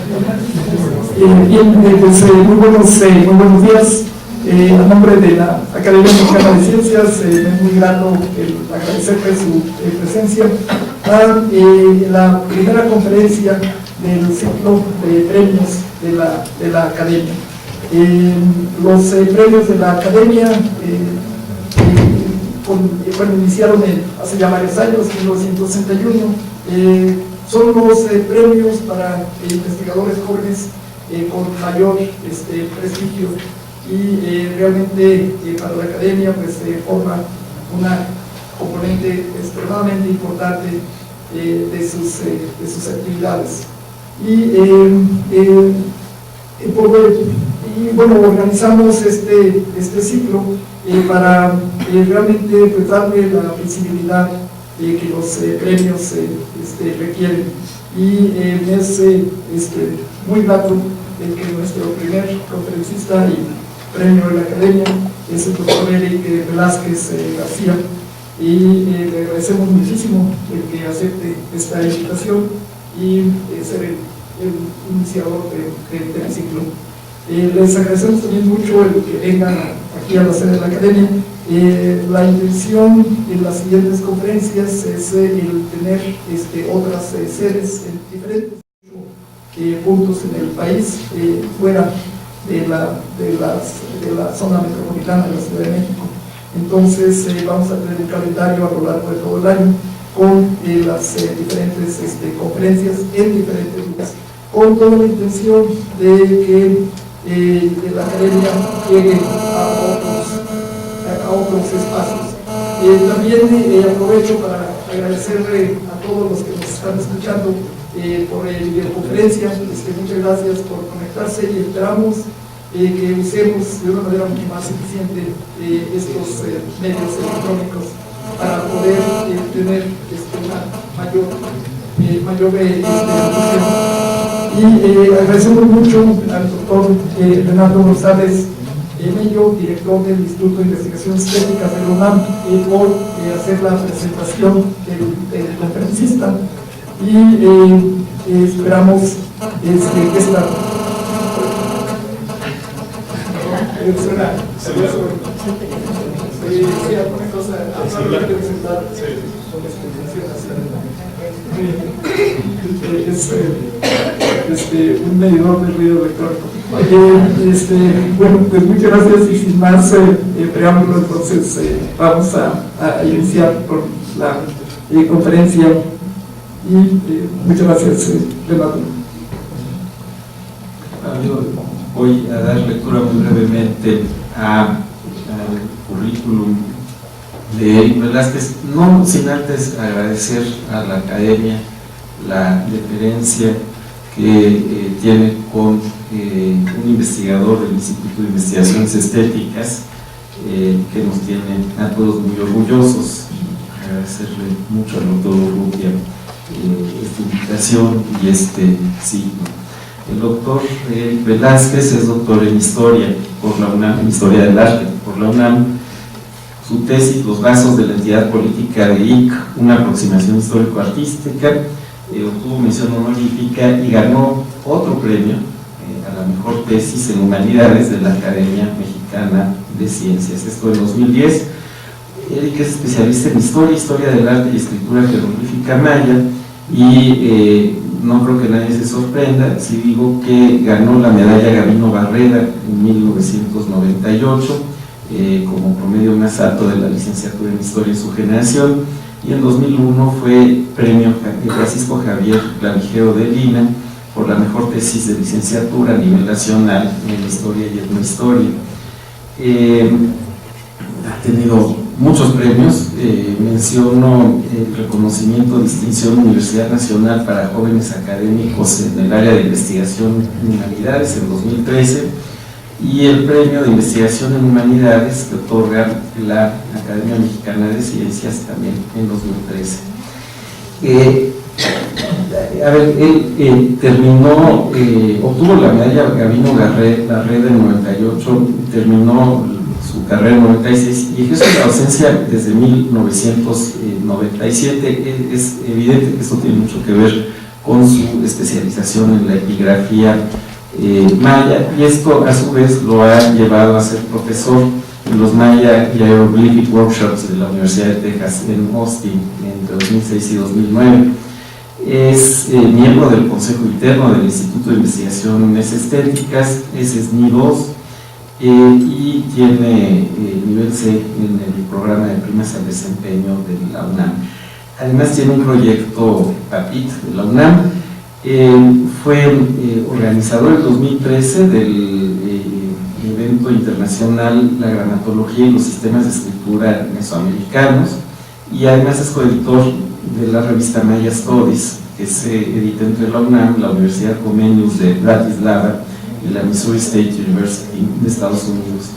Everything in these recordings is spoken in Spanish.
Pues muy buenos días. A nombre de la Academia Mexicana de Ciencias, me es muy grato agradecerles su presencia a la primera conferencia del ciclo de premios de la Academia. Los premios de la Academia iniciaron hace ya varios años, en 1961. Son los premios para investigadores jóvenes con mayor prestigio, y realmente para la Academia pues forma una componente extremadamente importante de sus actividades. Organizamos este ciclo para realmente pues, darle la visibilidad que los premios requieren, y es muy grato el que nuestro primer conferencista y premio de la Academia es el doctor Eric Velázquez García, y le agradecemos muchísimo el que acepte esta invitación y ser el iniciador del ciclo. Les agradecemos también mucho el que vengan aquí a la sede de la Academia. La intención en las siguientes conferencias es el tener otras sedes en diferentes puntos en el país, fuera de la zona metropolitana de la Ciudad de México. Entonces vamos a tener un calendario a lo largo de todo el año con las diferentes conferencias en diferentes lugares, con toda la intención de que la Academia llegue a otros espacios. También aprovecho para agradecerle a todos los que nos están escuchando por videoconferencia. Muchas gracias por conectarse, y esperamos que usemos de una manera mucho más eficiente estos medios electrónicos para poder tener una mayor difusión. Y agradecemos mucho al doctor Renato González Mello, director del Instituto de Investigaciones Técnicas de la UNAM, por hacer la presentación del conferencista, y esperamos que esta un medidor de ruido electrónico. Pues muchas gracias, y sin más preámbulo, entonces vamos a iniciar con la conferencia, y muchas gracias, Renato. Yo voy a dar lectura muy brevemente al currículum de Eric Velázquez, no sin antes agradecer a la Academia la deferencia que tiene con un investigador del Instituto de Investigaciones Estéticas, que nos tiene a todos muy orgullosos. Agradecerle mucho al doctor Urrutia esta invitación y este signo. El doctor Eric Velázquez es doctor en Historia por la UNAM, en Historia del Arte por la UNAM. Su tesis, Los lazos de la entidad política de IC, una aproximación histórico-artística, obtuvo mención honorífica y ganó otro premio a la mejor tesis en humanidades de la Academia Mexicana de Ciencias. Esto en 2010. Eric es especialista en historia del arte y escritura jeroglífica maya, y no creo que nadie se sorprenda si digo que ganó la medalla Gabino Barrera en 1998 como promedio más alto de la licenciatura en historia en su generación, y en 2001 fue premio Francisco Javier Clavijero de Lina por la mejor tesis de licenciatura a nivel nacional en historia y etnohistoria. Ha tenido muchos premios. Menciono el reconocimiento Distinción Universidad Nacional para Jóvenes Académicos en el área de investigación en humanidades en 2013, y el premio de investigación en humanidades que otorga la Academia Mexicana de Ciencias también en 2013. Él terminó, obtuvo la medalla Gabino Barrera en 98, terminó su carrera en 96 y ejerce la docencia desde 1997. Es evidente que esto tiene mucho que ver con su especialización en la epigrafía maya, y esto a su vez lo ha llevado a ser profesor en los Maya Hieroglyphic Workshops de la Universidad de Texas en Austin entre 2006 y 2009. Es miembro del Consejo Interno del Instituto de Investigaciones Estéticas, es SNI 2, y tiene nivel C en el programa de primas al desempeño de la UNAM. Además tiene un proyecto PAPIT de la UNAM. Fue organizador en 2013 del evento internacional La Gramatología y los Sistemas de Escritura Mesoamericanos, y además es coeditor de la revista Maya Studies, que se edita entre la UNAM, la Universidad Comenius de Bratislava y la Missouri State University de Estados Unidos.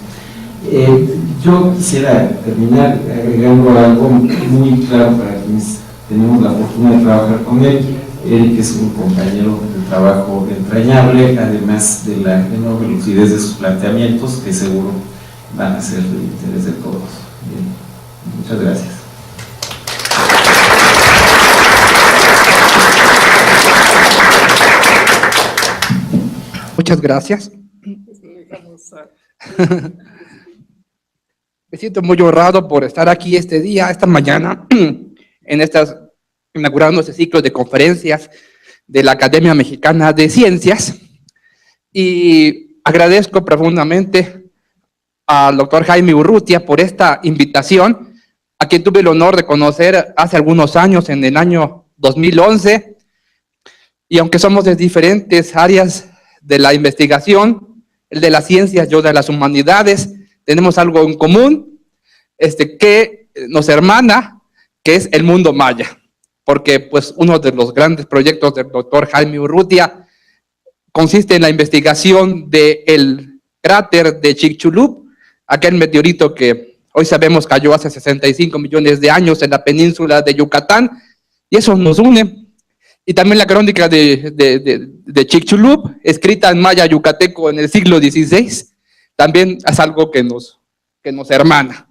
Yo quisiera terminar agregando algo muy claro para quienes tenemos la fortuna de trabajar con él. Eric es un compañero de trabajo entrañable, además de la enorme lucidez de sus planteamientos, que seguro van a ser de interés de todos. Bien, muchas gracias. Muchas gracias. Me siento muy honrado por estar aquí este día, esta mañana, inaugurando este ciclo de conferencias de la Academia Mexicana de Ciencias, y agradezco profundamente al doctor Jaime Urrutia por esta invitación, a quien tuve el honor de conocer hace algunos años, en el año 2011, y aunque somos de diferentes áreas de la investigación, el de las ciencias, yo de las humanidades, tenemos algo en común, que nos hermana, que es el mundo maya, porque pues uno de los grandes proyectos del doctor Jaime Urrutia consiste en la investigación del cráter de Chicxulub, aquel meteorito que hoy sabemos cayó hace 65 millones de años en la península de Yucatán, y eso nos une. Y también la crónica de Chicxulub, escrita en maya yucateco en el siglo XVI, también es algo que nos hermana.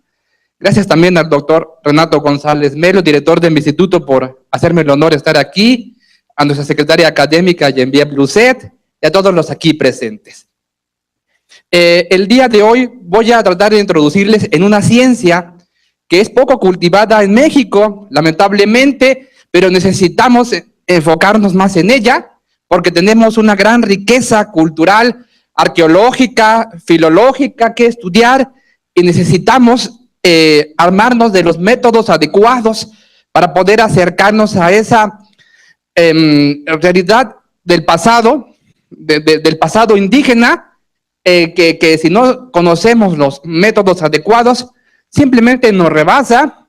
Gracias también al doctor Renato González Melo, director de mi instituto, por hacerme el honor de estar aquí, a nuestra secretaria académica Geneviève Lucet, y a todos los aquí presentes. El día de hoy voy a tratar de introducirles en una ciencia que es poco cultivada en México, lamentablemente, pero necesitamos enfocarnos más en ella, porque tenemos una gran riqueza cultural, arqueológica, filológica que estudiar, y necesitamos armarnos de los métodos adecuados para poder acercarnos a esa realidad del pasado, del pasado indígena, que si no conocemos los métodos adecuados, simplemente nos rebasa,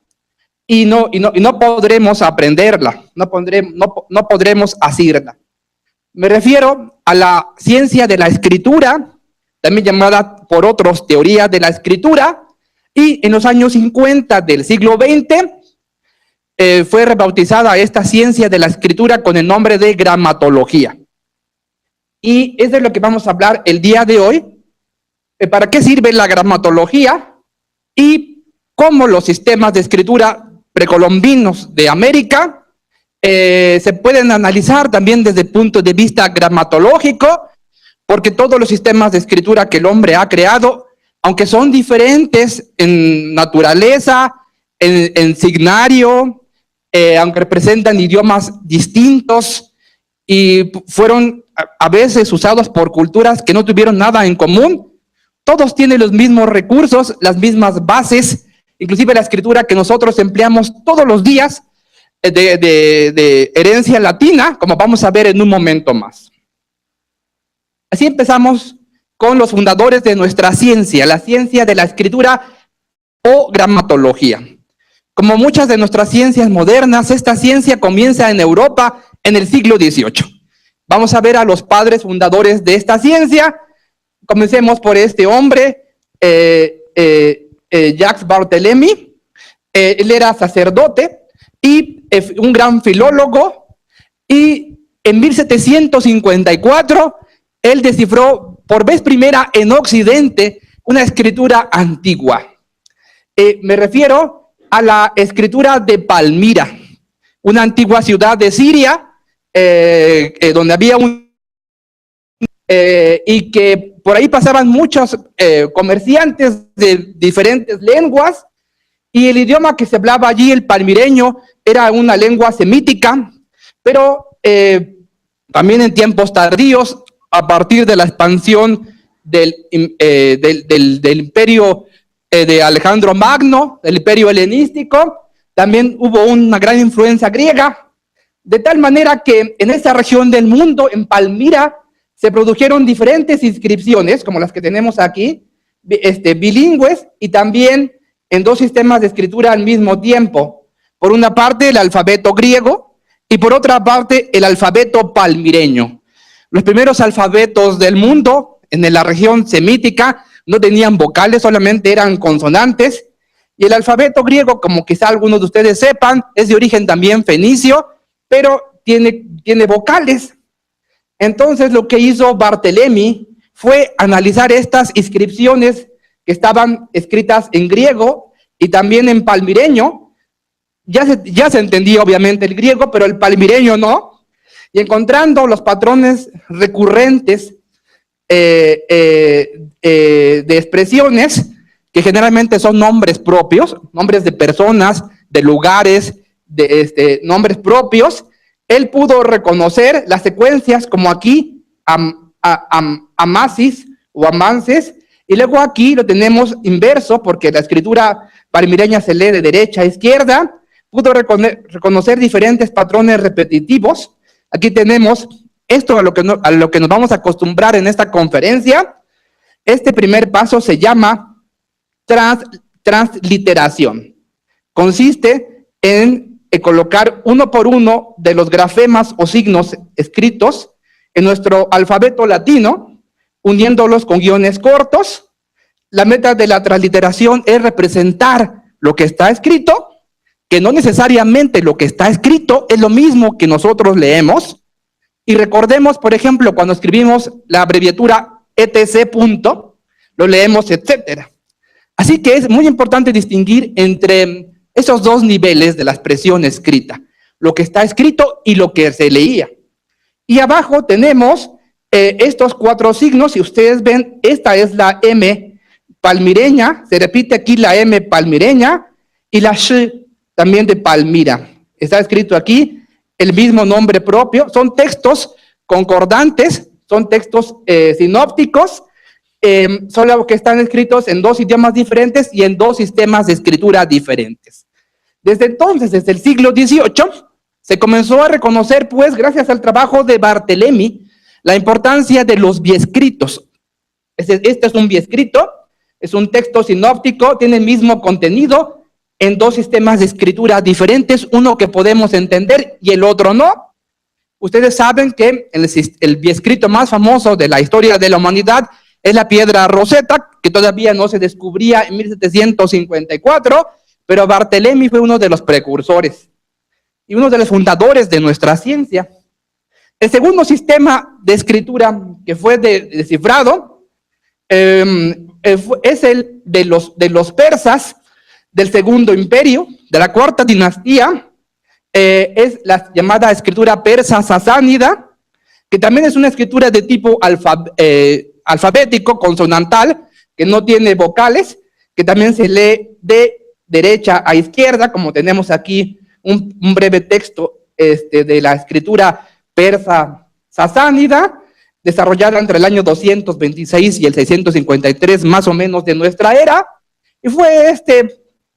y no podremos aprenderla, no podremos asirla. Me refiero a la ciencia de la escritura, también llamada por otros teoría de la escritura, y en los años 50 del siglo XX fue rebautizada esta ciencia de la escritura con el nombre de gramatología. Y es de lo que vamos a hablar el día de hoy. ¿Para qué sirve la gramatología? Y cómo los sistemas de escritura precolombinos de América se pueden analizar también desde el punto de vista gramatológico, porque todos los sistemas de escritura que el hombre ha creado, aunque son diferentes en naturaleza, en signario, aunque representan idiomas distintos y fueron a veces usados por culturas que no tuvieron nada en común, todos tienen los mismos recursos, las mismas bases, inclusive la escritura que nosotros empleamos todos los días de herencia latina, como vamos a ver en un momento más. Así empezamos con los fundadores de nuestra ciencia, la ciencia de la escritura o gramatología. Como muchas de nuestras ciencias modernas, esta ciencia comienza en Europa en el siglo XVIII. Vamos a ver a los padres fundadores de esta ciencia. Comencemos por este hombre, Jacques Barthélemy. Él era sacerdote y un gran filólogo, y en 1754 él descifró por vez primera en Occidente una escritura antigua. Me refiero a la escritura de Palmira, una antigua ciudad de Siria, donde había y que por ahí pasaban muchos comerciantes de diferentes lenguas, y el idioma que se hablaba allí, el palmireño, era una lengua semítica, pero también en tiempos tardíos, a partir de la expansión del imperio de Alejandro Magno, del imperio helenístico, también hubo una gran influencia griega, de tal manera que en esa región del mundo, en Palmira, se produjeron diferentes inscripciones, como las que tenemos aquí, bilingües, y también en dos sistemas de escritura al mismo tiempo. Por una parte, el alfabeto griego, y por otra parte, el alfabeto palmireño. Los primeros alfabetos del mundo, en la región semítica, no tenían vocales, solamente eran consonantes, y el alfabeto griego, como quizá algunos de ustedes sepan, es de origen también fenicio, pero tiene vocales. Entonces lo que hizo Barthelemy fue analizar estas inscripciones que estaban escritas en griego y también en palmireño. Ya se entendía obviamente el griego, pero el palmireño no. Y encontrando los patrones recurrentes de expresiones, que generalmente son nombres propios, nombres de personas, de lugares, nombres propios, él pudo reconocer las secuencias como aquí, amasis o amances, y luego aquí lo tenemos inverso, porque la escritura palmireña se lee de derecha a izquierda. Pudo reconocer diferentes patrones repetitivos. Aquí tenemos esto a lo que nos vamos a acostumbrar en esta conferencia. Este primer paso se llama transliteración. Consiste en colocar uno por uno de los grafemas o signos escritos en nuestro alfabeto latino, uniéndolos con guiones cortos. La meta de la transliteración es representar lo que está escrito, que no necesariamente lo que está escrito es lo mismo que nosotros leemos. Y recordemos, por ejemplo, cuando escribimos la abreviatura etc. lo leemos etcétera. Así que es muy importante distinguir entre esos dos niveles de la expresión escrita, lo que está escrito y lo que se leía. Y abajo tenemos estos cuatro signos. Si ustedes ven, esta es la M palmireña, se repite aquí la M palmireña, y la Sh también de Palmira. Está escrito aquí el mismo nombre propio. Son textos concordantes, son textos sinópticos, solo que están escritos en dos idiomas diferentes y en dos sistemas de escritura diferentes. Desde entonces, desde el siglo XVIII, se comenzó a reconocer, pues, gracias al trabajo de Barthelemy, la importancia de los biescritos. Este es un biescrito, es un texto sinóptico, tiene el mismo contenido en dos sistemas de escritura diferentes, uno que podemos entender y el otro no. Ustedes saben que el biescrito más famoso de la historia de la humanidad es la piedra Rosetta, que todavía no se descubría en 1754, pero Barthelemy fue uno de los precursores y uno de los fundadores de nuestra ciencia. El segundo sistema de escritura que fue descifrado es el de los persas del Segundo Imperio, de la Cuarta Dinastía. Es la llamada escritura persa sasánida, que también es una escritura de tipo alfabético, consonantal, que no tiene vocales, que también se lee de derecha a izquierda, como tenemos aquí un breve texto de la escritura persa sasánida, desarrollada entre el año 226 y el 653 más o menos de nuestra era. Y fue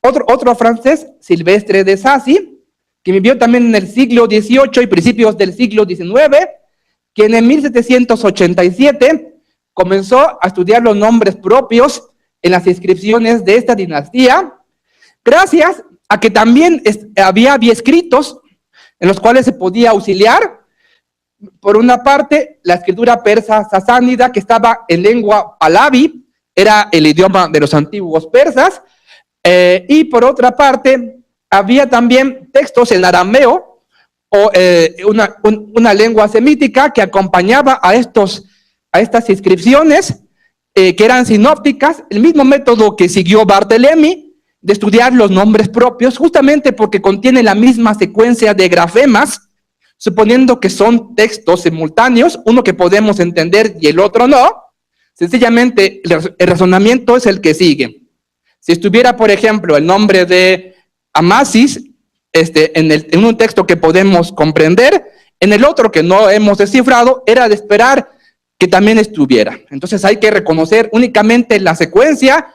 otro francés, Silvestre de Sacy, que vivió también en el siglo XVIII y principios del siglo XIX, quien en 1787 comenzó a estudiar los nombres propios en las inscripciones de esta dinastía, gracias a que también había escritos en los cuales se podía auxiliar. Por una parte, la escritura persa sasánida, que estaba en lengua pahlavi, era el idioma de los antiguos persas, y por otra parte, había también textos en arameo, o una lengua semítica que acompañaba a estas inscripciones, que eran sinópticas, el mismo método que siguió Barthelemy, de estudiar los nombres propios, justamente porque contiene la misma secuencia de grafemas, suponiendo que son textos simultáneos, uno que podemos entender y el otro no, sencillamente el razonamiento es el que sigue. Si estuviera, por ejemplo, el nombre de Amasis en un texto que podemos comprender, en el otro que no hemos descifrado, era de esperar que también estuviera. Entonces hay que reconocer únicamente la secuencia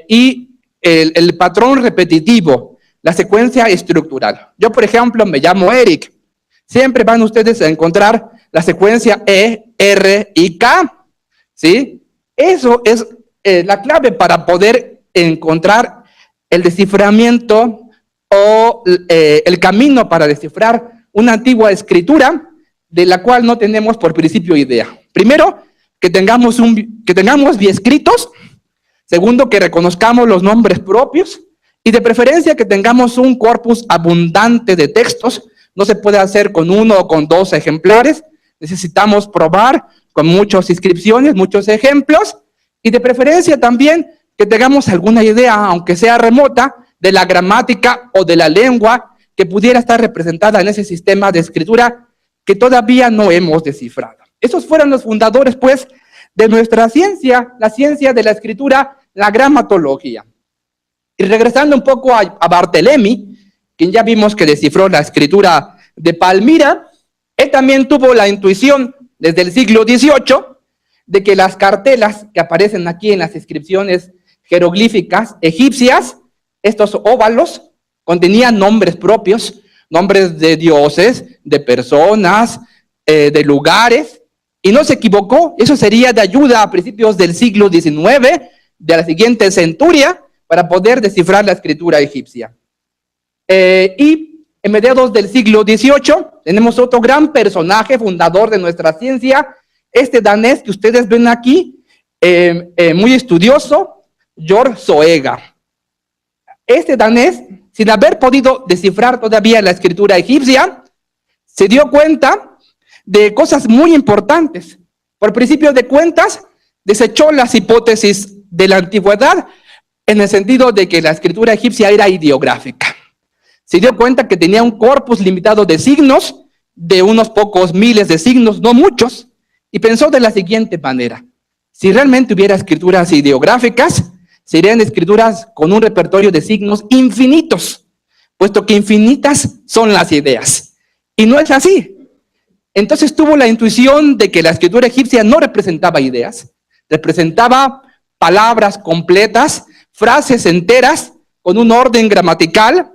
y el patrón repetitivo, la secuencia estructural. Yo, por ejemplo, me llamo Eric. Siempre van ustedes a encontrar la secuencia E, R y K, ¿sí? Eso es la clave para poder encontrar el desciframiento o el camino para descifrar una antigua escritura de la cual no tenemos por principio idea. Primero, que tengamos biescritos. Segundo, que reconozcamos los nombres propios. Y de preferencia que tengamos un corpus abundante de textos. No se puede hacer con 1 o con 2 ejemplares. Necesitamos probar con muchas inscripciones, muchos ejemplos. Y de preferencia también que tengamos alguna idea, aunque sea remota, de la gramática o de la lengua que pudiera estar representada en ese sistema de escritura que todavía no hemos descifrado. Esos fueron los fundadores, pues, de nuestra ciencia, la ciencia de la escritura, la gramatología. Y regresando un poco a Barthélemy, quien ya vimos que descifró la escritura de Palmira, él también tuvo la intuición desde el siglo XVIII de que las cartelas que aparecen aquí en las inscripciones jeroglíficas egipcias, estos óvalos, contenían nombres propios, nombres de dioses, de personas, de lugares, y no se equivocó. Eso sería de ayuda a principios del siglo XIX, de la siguiente centuria, para poder descifrar la escritura egipcia. Y en mediados del siglo XVIII tenemos otro gran personaje, fundador de nuestra ciencia, este danés que ustedes ven aquí, muy estudioso, Georg Zoëga. Este danés, sin haber podido descifrar todavía la escritura egipcia, se dio cuenta de cosas muy importantes. Por principio de cuentas, desechó las hipótesis de la antigüedad en el sentido de que la escritura egipcia era ideográfica. Se dio cuenta que tenía un corpus limitado de signos, de unos pocos miles de signos, no muchos, y pensó de la siguiente manera: si realmente hubiera escrituras ideográficas, serían escrituras con un repertorio de signos infinitos, puesto que infinitas son las ideas. Y no es así. Entonces tuvo la intuición de que la escritura egipcia no representaba ideas, representaba palabras completas, frases enteras, con un orden gramatical,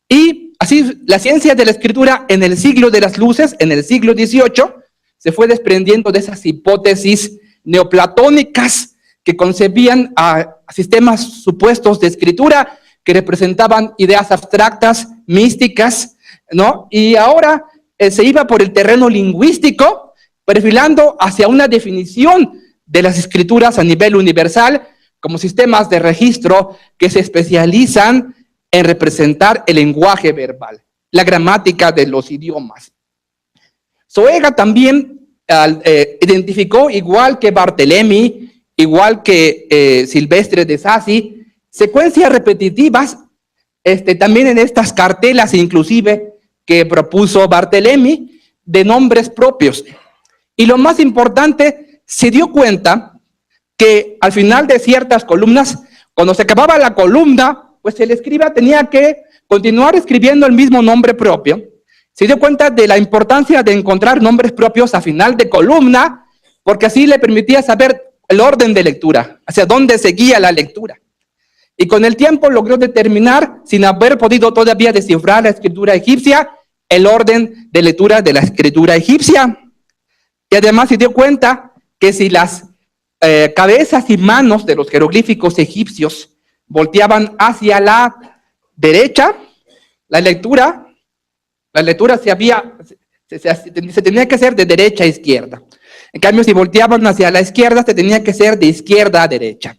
y así la ciencia de la escritura en el siglo de las luces, en el siglo XVIII, se fue desprendiendo de esas hipótesis neoplatónicas que concebían a sistemas supuestos de escritura que representaban ideas abstractas, místicas, ¿no? Y ahora se iba por el terreno lingüístico, perfilando hacia una definición de las escrituras a nivel universal como sistemas de registro que se especializan en representar el lenguaje verbal, la gramática de los idiomas. Zoëga también identificó, igual que Barthélemy, igual que Silvestre de Sassi, secuencias repetitivas también en estas cartelas inclusive que propuso Barthélemy de nombres propios. Y lo más importante, se dio cuenta que al final de ciertas columnas, cuando se acababa la columna, pues el escriba tenía que continuar escribiendo el mismo nombre propio. Se dio cuenta de la importancia de encontrar nombres propios a final de columna, porque así le permitía saber el orden de lectura, hacia dónde seguía la lectura. Y con el tiempo logró determinar, sin haber podido todavía descifrar la escritura egipcia, el orden de lectura de la escritura egipcia. Y además se dio cuenta que si las cabezas y manos de los jeroglíficos egipcios volteaban hacia la derecha, la lectura se tenía que hacer de derecha a izquierda. En cambio, si volteaban hacia la izquierda, se tenía que hacer de izquierda a derecha.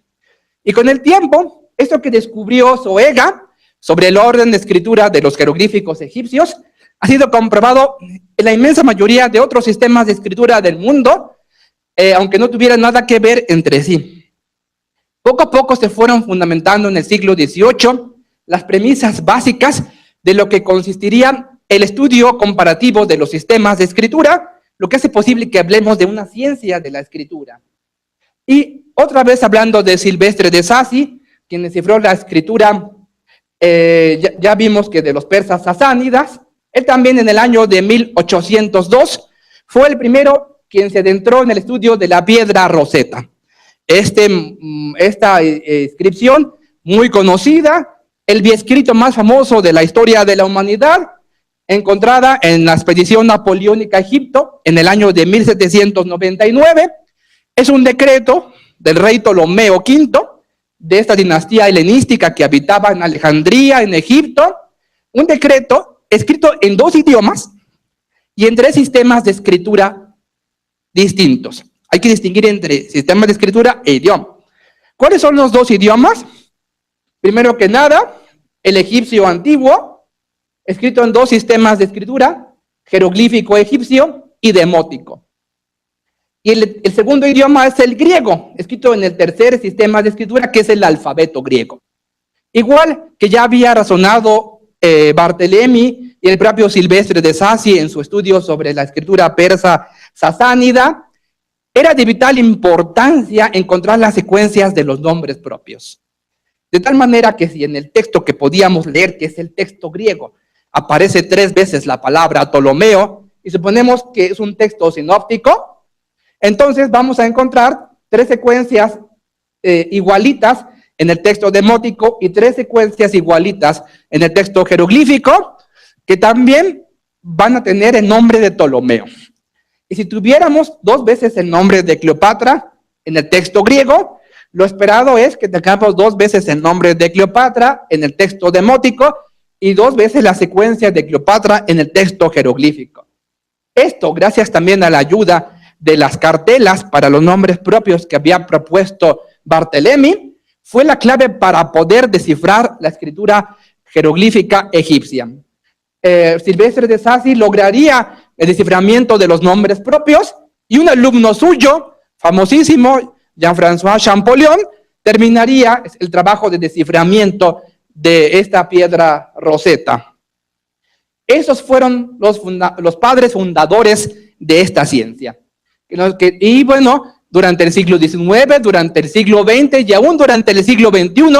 Y con el tiempo, esto que descubrió Zoëga sobre el orden de escritura de los jeroglíficos egipcios ha sido comprobado en la inmensa mayoría de otros sistemas de escritura del mundo, aunque no tuvieran nada que ver entre sí. Poco a poco se fueron fundamentando en el siglo XVIII las premisas básicas de lo que consistiría el estudio comparativo de los sistemas de escritura, lo que hace posible que hablemos de una ciencia de la escritura. Y otra vez hablando de Silvestre de Sassi, quien descifró la escritura, ya vimos que de los persas sasánidas, él también en el año de 1802 fue el primero quien se adentró en el estudio de la piedra Rosetta. Esta inscripción muy conocida, el biescrito más famoso de la historia de la humanidad, encontrada en la expedición napoleónica a Egipto en el año de 1799, es un decreto del rey Ptolomeo V, de esta dinastía helenística que habitaba en Alejandría, en Egipto, un decreto escrito en 2 idiomas y en 3 sistemas de escritura distintos. Hay que distinguir entre sistemas de escritura e idioma. ¿Cuáles son los 2 idiomas? Primero que nada, el egipcio antiguo, escrito en 2 sistemas de escritura, jeroglífico egipcio y demótico. Y el segundo idioma es el griego, escrito en el tercer sistema de escritura, que es el alfabeto griego. Igual que ya había razonado Bartolomé y el propio Silvestre de Sassi en su estudio sobre la escritura persa sasánida, era de vital importancia encontrar las secuencias de los nombres propios. De tal manera que si en el texto que podíamos leer, que es el texto griego, aparece 3 veces la palabra Ptolomeo, y suponemos que es un texto sinóptico, entonces vamos a encontrar 3 secuencias igualitas en el texto demótico y 3 secuencias igualitas en el texto jeroglífico, que también van a tener el nombre de Ptolomeo. Y si tuviéramos 2 veces el nombre de Cleopatra en el texto griego, lo esperado es que tengamos 2 veces el nombre de Cleopatra en el texto demótico y 2 veces la secuencia de Cleopatra en el texto jeroglífico. Esto, gracias también a la ayuda de las cartelas para los nombres propios que había propuesto Bartolomé, fue la clave para poder descifrar la escritura jeroglífica egipcia. Silvestre de Sassi lograría el desciframiento de los nombres propios y un alumno suyo, famosísimo, Jean-François Champollion, terminaría el trabajo de desciframiento de esta piedra Rosetta. Esos fueron los padres fundadores de esta ciencia. Y bueno, durante el siglo XIX, durante el siglo XX y aún durante el siglo XXI,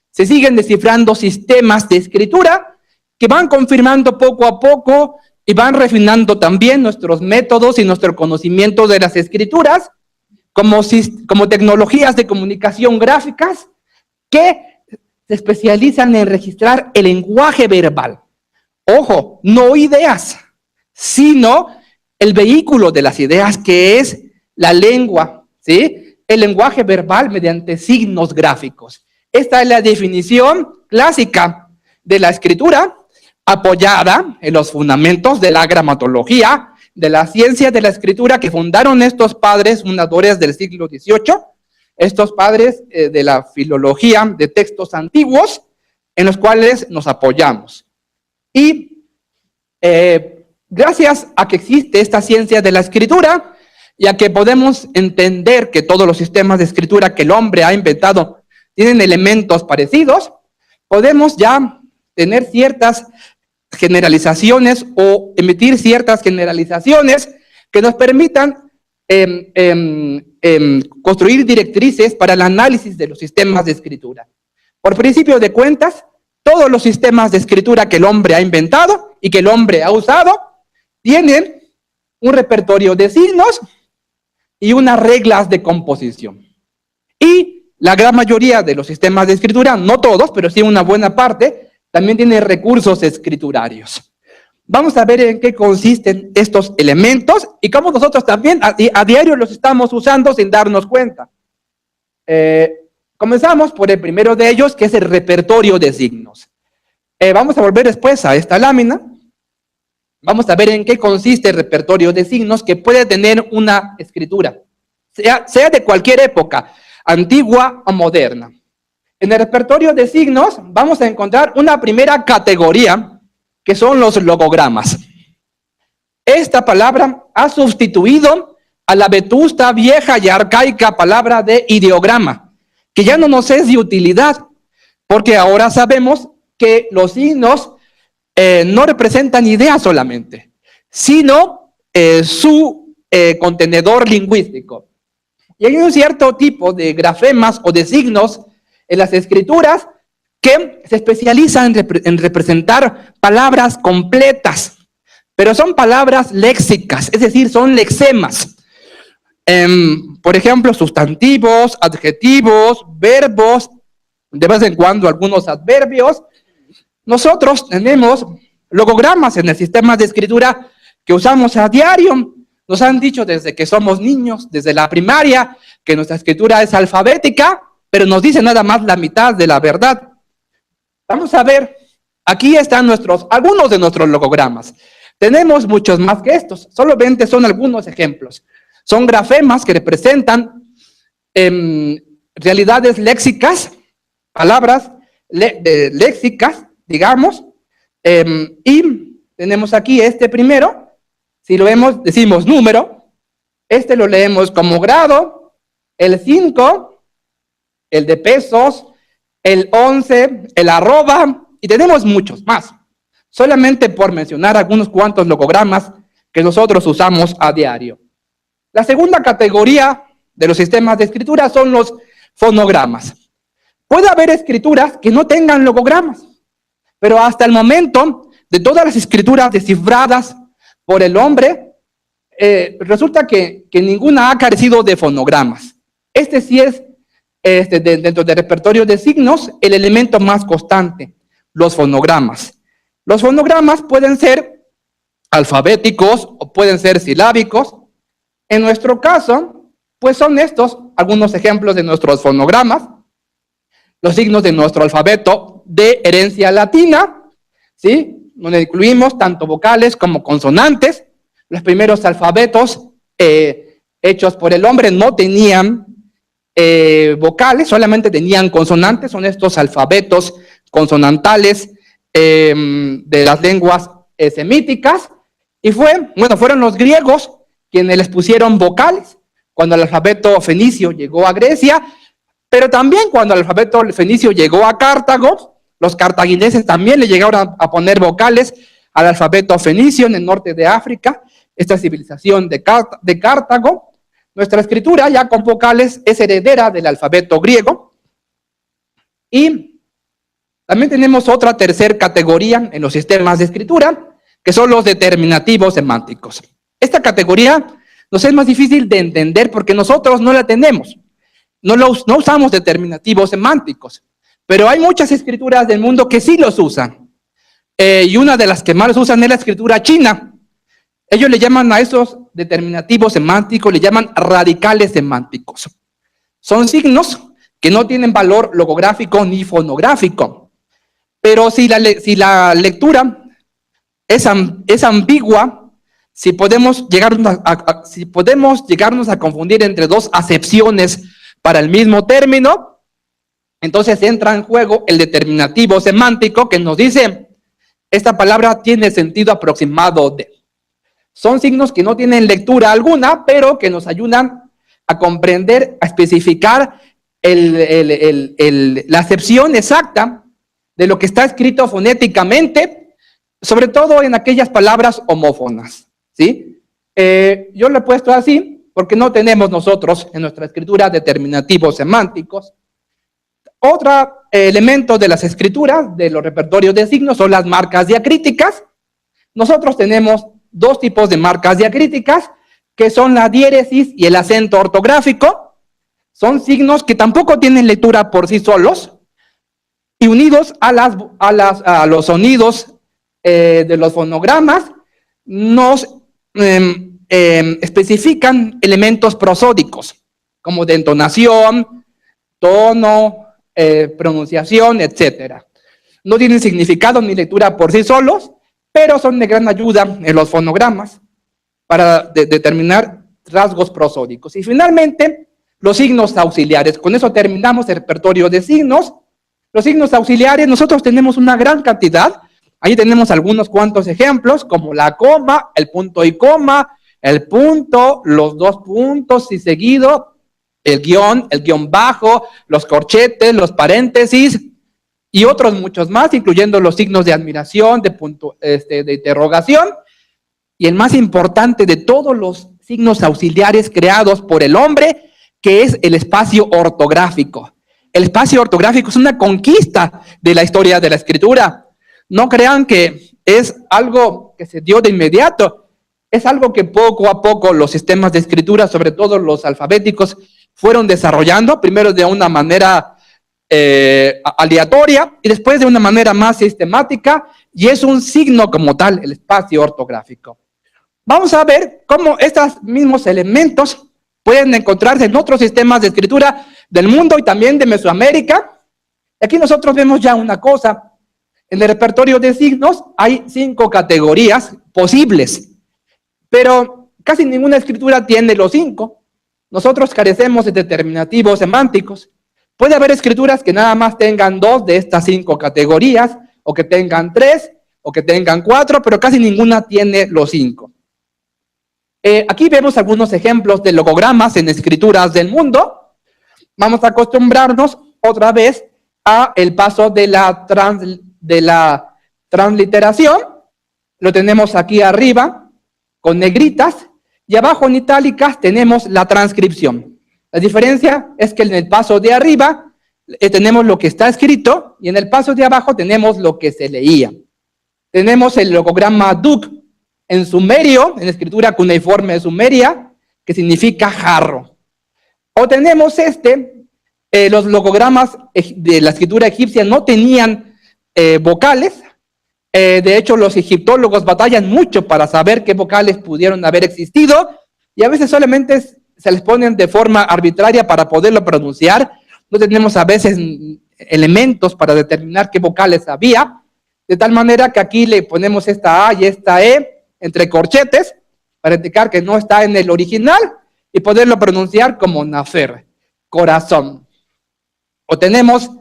se siguen descifrando sistemas de escritura que van confirmando poco a poco y van refinando también nuestros métodos y nuestro conocimiento de las escrituras como tecnologías de comunicación gráficas que se especializan en registrar el lenguaje verbal. Ojo, no ideas, sino el vehículo de las ideas, que es la lengua, ¿sí? El lenguaje verbal mediante signos gráficos. Esta es la definición clásica de la escritura, apoyada en los fundamentos de la gramatología, de la ciencia de la escritura que fundaron estos padres fundadores del siglo XVIII, estos padres de la filología de textos antiguos, en los cuales nos apoyamos. Y gracias a que existe esta ciencia de la escritura y a que podemos entender que todos los sistemas de escritura que el hombre ha inventado tienen elementos parecidos, podemos ya tener ciertas generalizaciones o emitir ciertas generalizaciones que nos permitan construir directrices para el análisis de los sistemas de escritura. Por principio de cuentas, todos los sistemas de escritura que el hombre ha inventado y que el hombre ha usado tienen un repertorio de signos y unas reglas de composición. Y la gran mayoría de los sistemas de escritura, no todos, pero sí una buena parte, también tienen recursos escriturarios. Vamos a ver en qué consisten estos elementos y cómo nosotros también a diario los estamos usando sin darnos cuenta. Comenzamos por el primero de ellos, que es el repertorio de signos. Vamos a volver después a esta lámina. Vamos a ver en qué consiste el repertorio de signos que puede tener una escritura, sea de cualquier época, antigua o moderna. En el repertorio de signos vamos a encontrar una primera categoría, que son los logogramas. Esta palabra ha sustituido a la vetusta, vieja y arcaica palabra de ideograma, que ya no nos es de utilidad, porque ahora sabemos que los signos no representan ideas solamente, sino su contenedor lingüístico. Y hay un cierto tipo de grafemas o de signos en las escrituras que se especializan en representar palabras completas, pero son palabras léxicas, es decir, son lexemas. Por ejemplo, sustantivos, adjetivos, verbos, de vez en cuando algunos adverbios. Nosotros tenemos logogramas en el sistema de escritura que usamos a diario. Nos han dicho desde que somos niños, desde la primaria, que nuestra escritura es alfabética, pero nos dice nada más la mitad de la verdad. Vamos a ver, aquí están algunos de nuestros logogramas. Tenemos muchos más que estos, solamente son algunos ejemplos. Son grafemas que representan realidades léxicas, palabras léxicas, digamos, y tenemos aquí este primero. Si lo vemos, decimos número, este lo leemos como grado, el 5, el de pesos, el 11, el arroba, y tenemos muchos más. Solamente por mencionar algunos cuantos logogramas que nosotros usamos a diario. La segunda categoría de los sistemas de escritura son los fonogramas. Puede haber escrituras que no tengan logogramas, pero hasta el momento, de todas las escrituras descifradas por el hombre, resulta que ninguna ha carecido de fonogramas. Este sí es, dentro del repertorio de signos, el elemento más constante, los fonogramas. Los fonogramas pueden ser alfabéticos o pueden ser silábicos. En nuestro caso, pues son estos algunos ejemplos de nuestros fonogramas. Los signos de nuestro alfabeto de herencia latina, ¿sí? Donde incluimos tanto vocales como consonantes. Los primeros alfabetos hechos por el hombre no tenían vocales, solamente tenían consonantes. Son estos alfabetos consonantales de las lenguas semíticas. Y fueron los griegos quienes les pusieron vocales cuando el alfabeto fenicio llegó a Grecia, pero también cuando el alfabeto fenicio llegó a Cartago. Los cartagineses también le llegaron a poner vocales al alfabeto fenicio en el norte de África, esta civilización de Cartago. Nuestra escritura ya con vocales es heredera del alfabeto griego. Y también tenemos otra tercera categoría en los sistemas de escritura, que son los determinativos semánticos. Esta categoría nos es más difícil de entender porque nosotros no la tenemos. No usamos determinativos semánticos. Pero hay muchas escrituras del mundo que sí los usan. Y una de las que más los usan es la escritura china. Ellos le llaman a esos determinativos semánticos, le llaman radicales semánticos. Son signos que no tienen valor logográfico ni fonográfico. Pero si la lectura es ambigua, si podemos llegarnos a confundir entre dos acepciones para el mismo término, entonces entra en juego el determinativo semántico que nos dice, esta palabra tiene sentido aproximado de. Son signos que no tienen lectura alguna, pero que nos ayudan a comprender, a especificar la acepción exacta de lo que está escrito fonéticamente, sobre todo en aquellas palabras homófonas, ¿sí? Yo lo he puesto así porque no tenemos nosotros en nuestra escritura determinativos semánticos. Otro elemento de las escrituras, de los repertorios de signos, son las marcas diacríticas. Nosotros tenemos dos tipos de marcas diacríticas, que son la diéresis y el acento ortográfico. Son signos que tampoco tienen lectura por sí solos, y unidos a los sonidos de los fonogramas, nos especifican elementos prosódicos, como de entonación, tono, pronunciación, etcétera. No tienen significado ni lectura por sí solos, pero son de gran ayuda en los fonogramas para determinar rasgos prosódicos. Y finalmente, los signos auxiliares. Con eso terminamos el repertorio de signos. Los signos auxiliares, nosotros tenemos una gran cantidad. Ahí tenemos algunos cuantos ejemplos, como la coma, el punto y coma, el punto, los dos puntos y seguido, el guión bajo, los corchetes, los paréntesis, y otros muchos más, incluyendo los signos de admiración, de interrogación, y el más importante de todos los signos auxiliares creados por el hombre, que es el espacio ortográfico. El espacio ortográfico es una conquista de la historia de la escritura. No crean que es algo que se dio de inmediato, es algo que poco a poco los sistemas de escritura, sobre todo los alfabéticos, fueron desarrollando, primero de una manera aleatoria y después de una manera más sistemática, y es un signo como tal, el espacio ortográfico. Vamos a ver cómo estos mismos elementos pueden encontrarse en otros sistemas de escritura del mundo y también de Mesoamérica. Aquí nosotros vemos ya una cosa. En el repertorio de signos hay 5 categorías posibles, pero casi ninguna escritura tiene los 5. Nosotros carecemos de determinativos semánticos. Puede haber escrituras que nada más tengan 2 de estas 5 categorías, o que tengan 3, o que tengan 4, pero casi ninguna tiene los 5. Aquí vemos algunos ejemplos de logogramas en escrituras del mundo. Vamos a acostumbrarnos otra vez a el paso de la transliteración. Lo tenemos aquí arriba con negritas y abajo en itálicas tenemos la transcripción. La diferencia es que en el paso de arriba tenemos lo que está escrito y en el paso de abajo tenemos lo que se leía. Tenemos el logograma Duk en sumerio, en escritura cuneiforme sumeria, que significa jarro. O tenemos los logogramas de la escritura egipcia no tenían vocales. De hecho, los egiptólogos batallan mucho para saber qué vocales pudieron haber existido, y a veces solamente se les ponen de forma arbitraria para poderlo pronunciar. No tenemos a veces elementos para determinar qué vocales había, de tal manera que aquí le ponemos esta A y esta E entre corchetes, para indicar que no está en el original, y poderlo pronunciar como nafer, corazón. O tenemos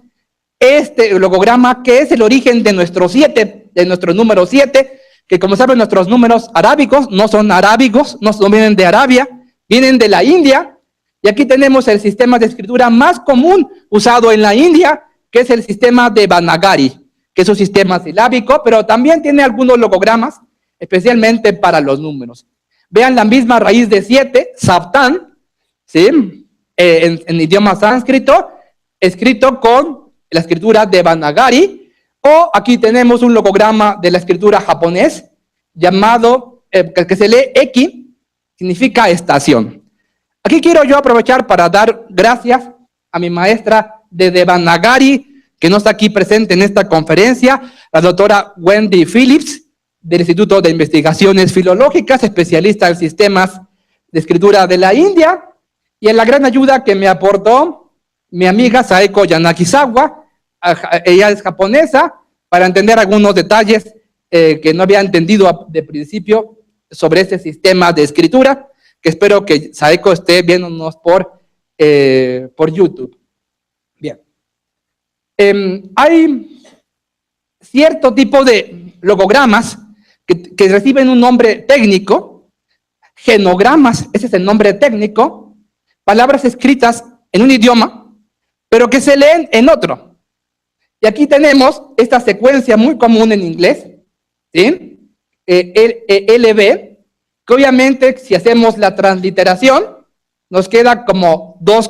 este logograma, que es el origen de nuestro número 7, que como saben, nuestros números arábicos no son arábigos, no vienen de Arabia, vienen de la India, y aquí tenemos el sistema de escritura más común usado en la India, que es el sistema de Devanagari, que es un sistema silábico, pero también tiene algunos logogramas, especialmente para los números. Vean la misma raíz de 7, Saptan, ¿sí? En idioma sánscrito, escrito con la escritura de Devanagari, o aquí tenemos un logograma de la escritura japonés, llamado, que se lee Eki, significa estación. Aquí quiero yo aprovechar para dar gracias a mi maestra de Devanagari, que no está aquí presente en esta conferencia, la doctora Wendy Phillips, del Instituto de Investigaciones Filológicas, especialista en sistemas de escritura de la India, y en la gran ayuda que me aportó mi amiga Saeko Yanagisawa. Ella es japonesa, para entender algunos detalles que no había entendido de principio sobre este sistema de escritura, que espero que Saeko esté viéndonos por YouTube. Bien. Hay cierto tipo de logogramas que reciben un nombre técnico, genogramas, ese es el nombre técnico, palabras escritas en un idioma, pero que se leen en otro. Y aquí tenemos esta secuencia muy común en inglés, ¿sí? LB, que obviamente si hacemos la transliteración, nos queda como dos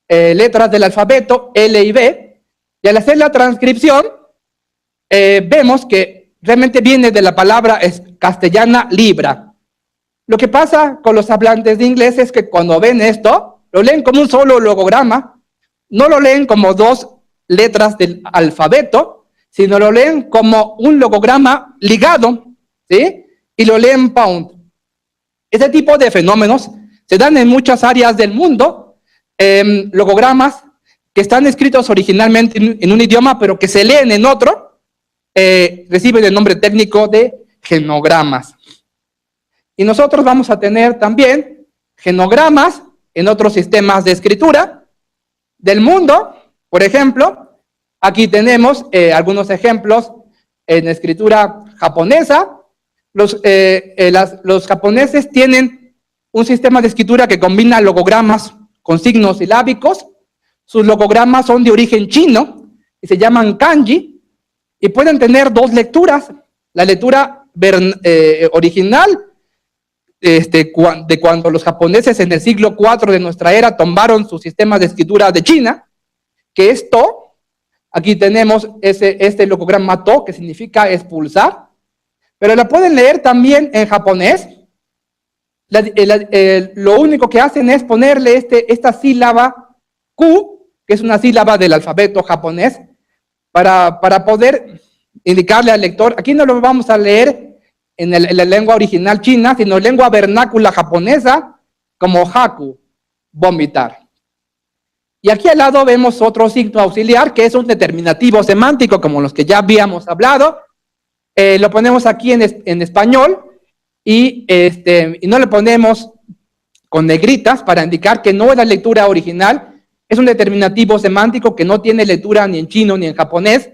letras del alfabeto, L y B, y al hacer la transcripción, vemos que realmente viene de la palabra castellana libra. Lo que pasa con los hablantes de inglés es que cuando ven esto, lo leen como un solo logograma, no lo leen como 2 letras del alfabeto, sino lo leen como un logograma ligado, ¿sí? Y lo leen pound. Ese tipo de fenómenos se dan en muchas áreas del mundo, logogramas que están escritos originalmente en un idioma, pero que se leen en otro, reciben el nombre técnico de genogramas. Y nosotros vamos a tener también genogramas en otros sistemas de escritura del mundo. Por ejemplo, aquí tenemos algunos ejemplos en escritura japonesa. Los japoneses tienen un sistema de escritura que combina logogramas con signos silábicos. sus logogramas son de origen chino y se llaman kanji y pueden tener dos lecturas. La lectura original de cuando los japoneses en el siglo IV de nuestra era tomaron su sistema de escritura de China, que es To. Aquí tenemos este logograma To, que significa expulsar, pero la pueden leer también en japonés. Lo único que hacen es ponerle esta sílaba Q, que es una sílaba del alfabeto japonés, para poder indicarle al lector. Aquí no lo vamos a leer en la lengua original china, sino en lengua vernácula japonesa, como haku, vomitar. Y aquí al lado vemos otro signo auxiliar, que es un determinativo semántico, como los que ya habíamos hablado. Lo ponemos aquí en español y no le ponemos con negritas para indicar que no es la lectura original. Es un determinativo semántico que no tiene lectura ni en chino ni en japonés,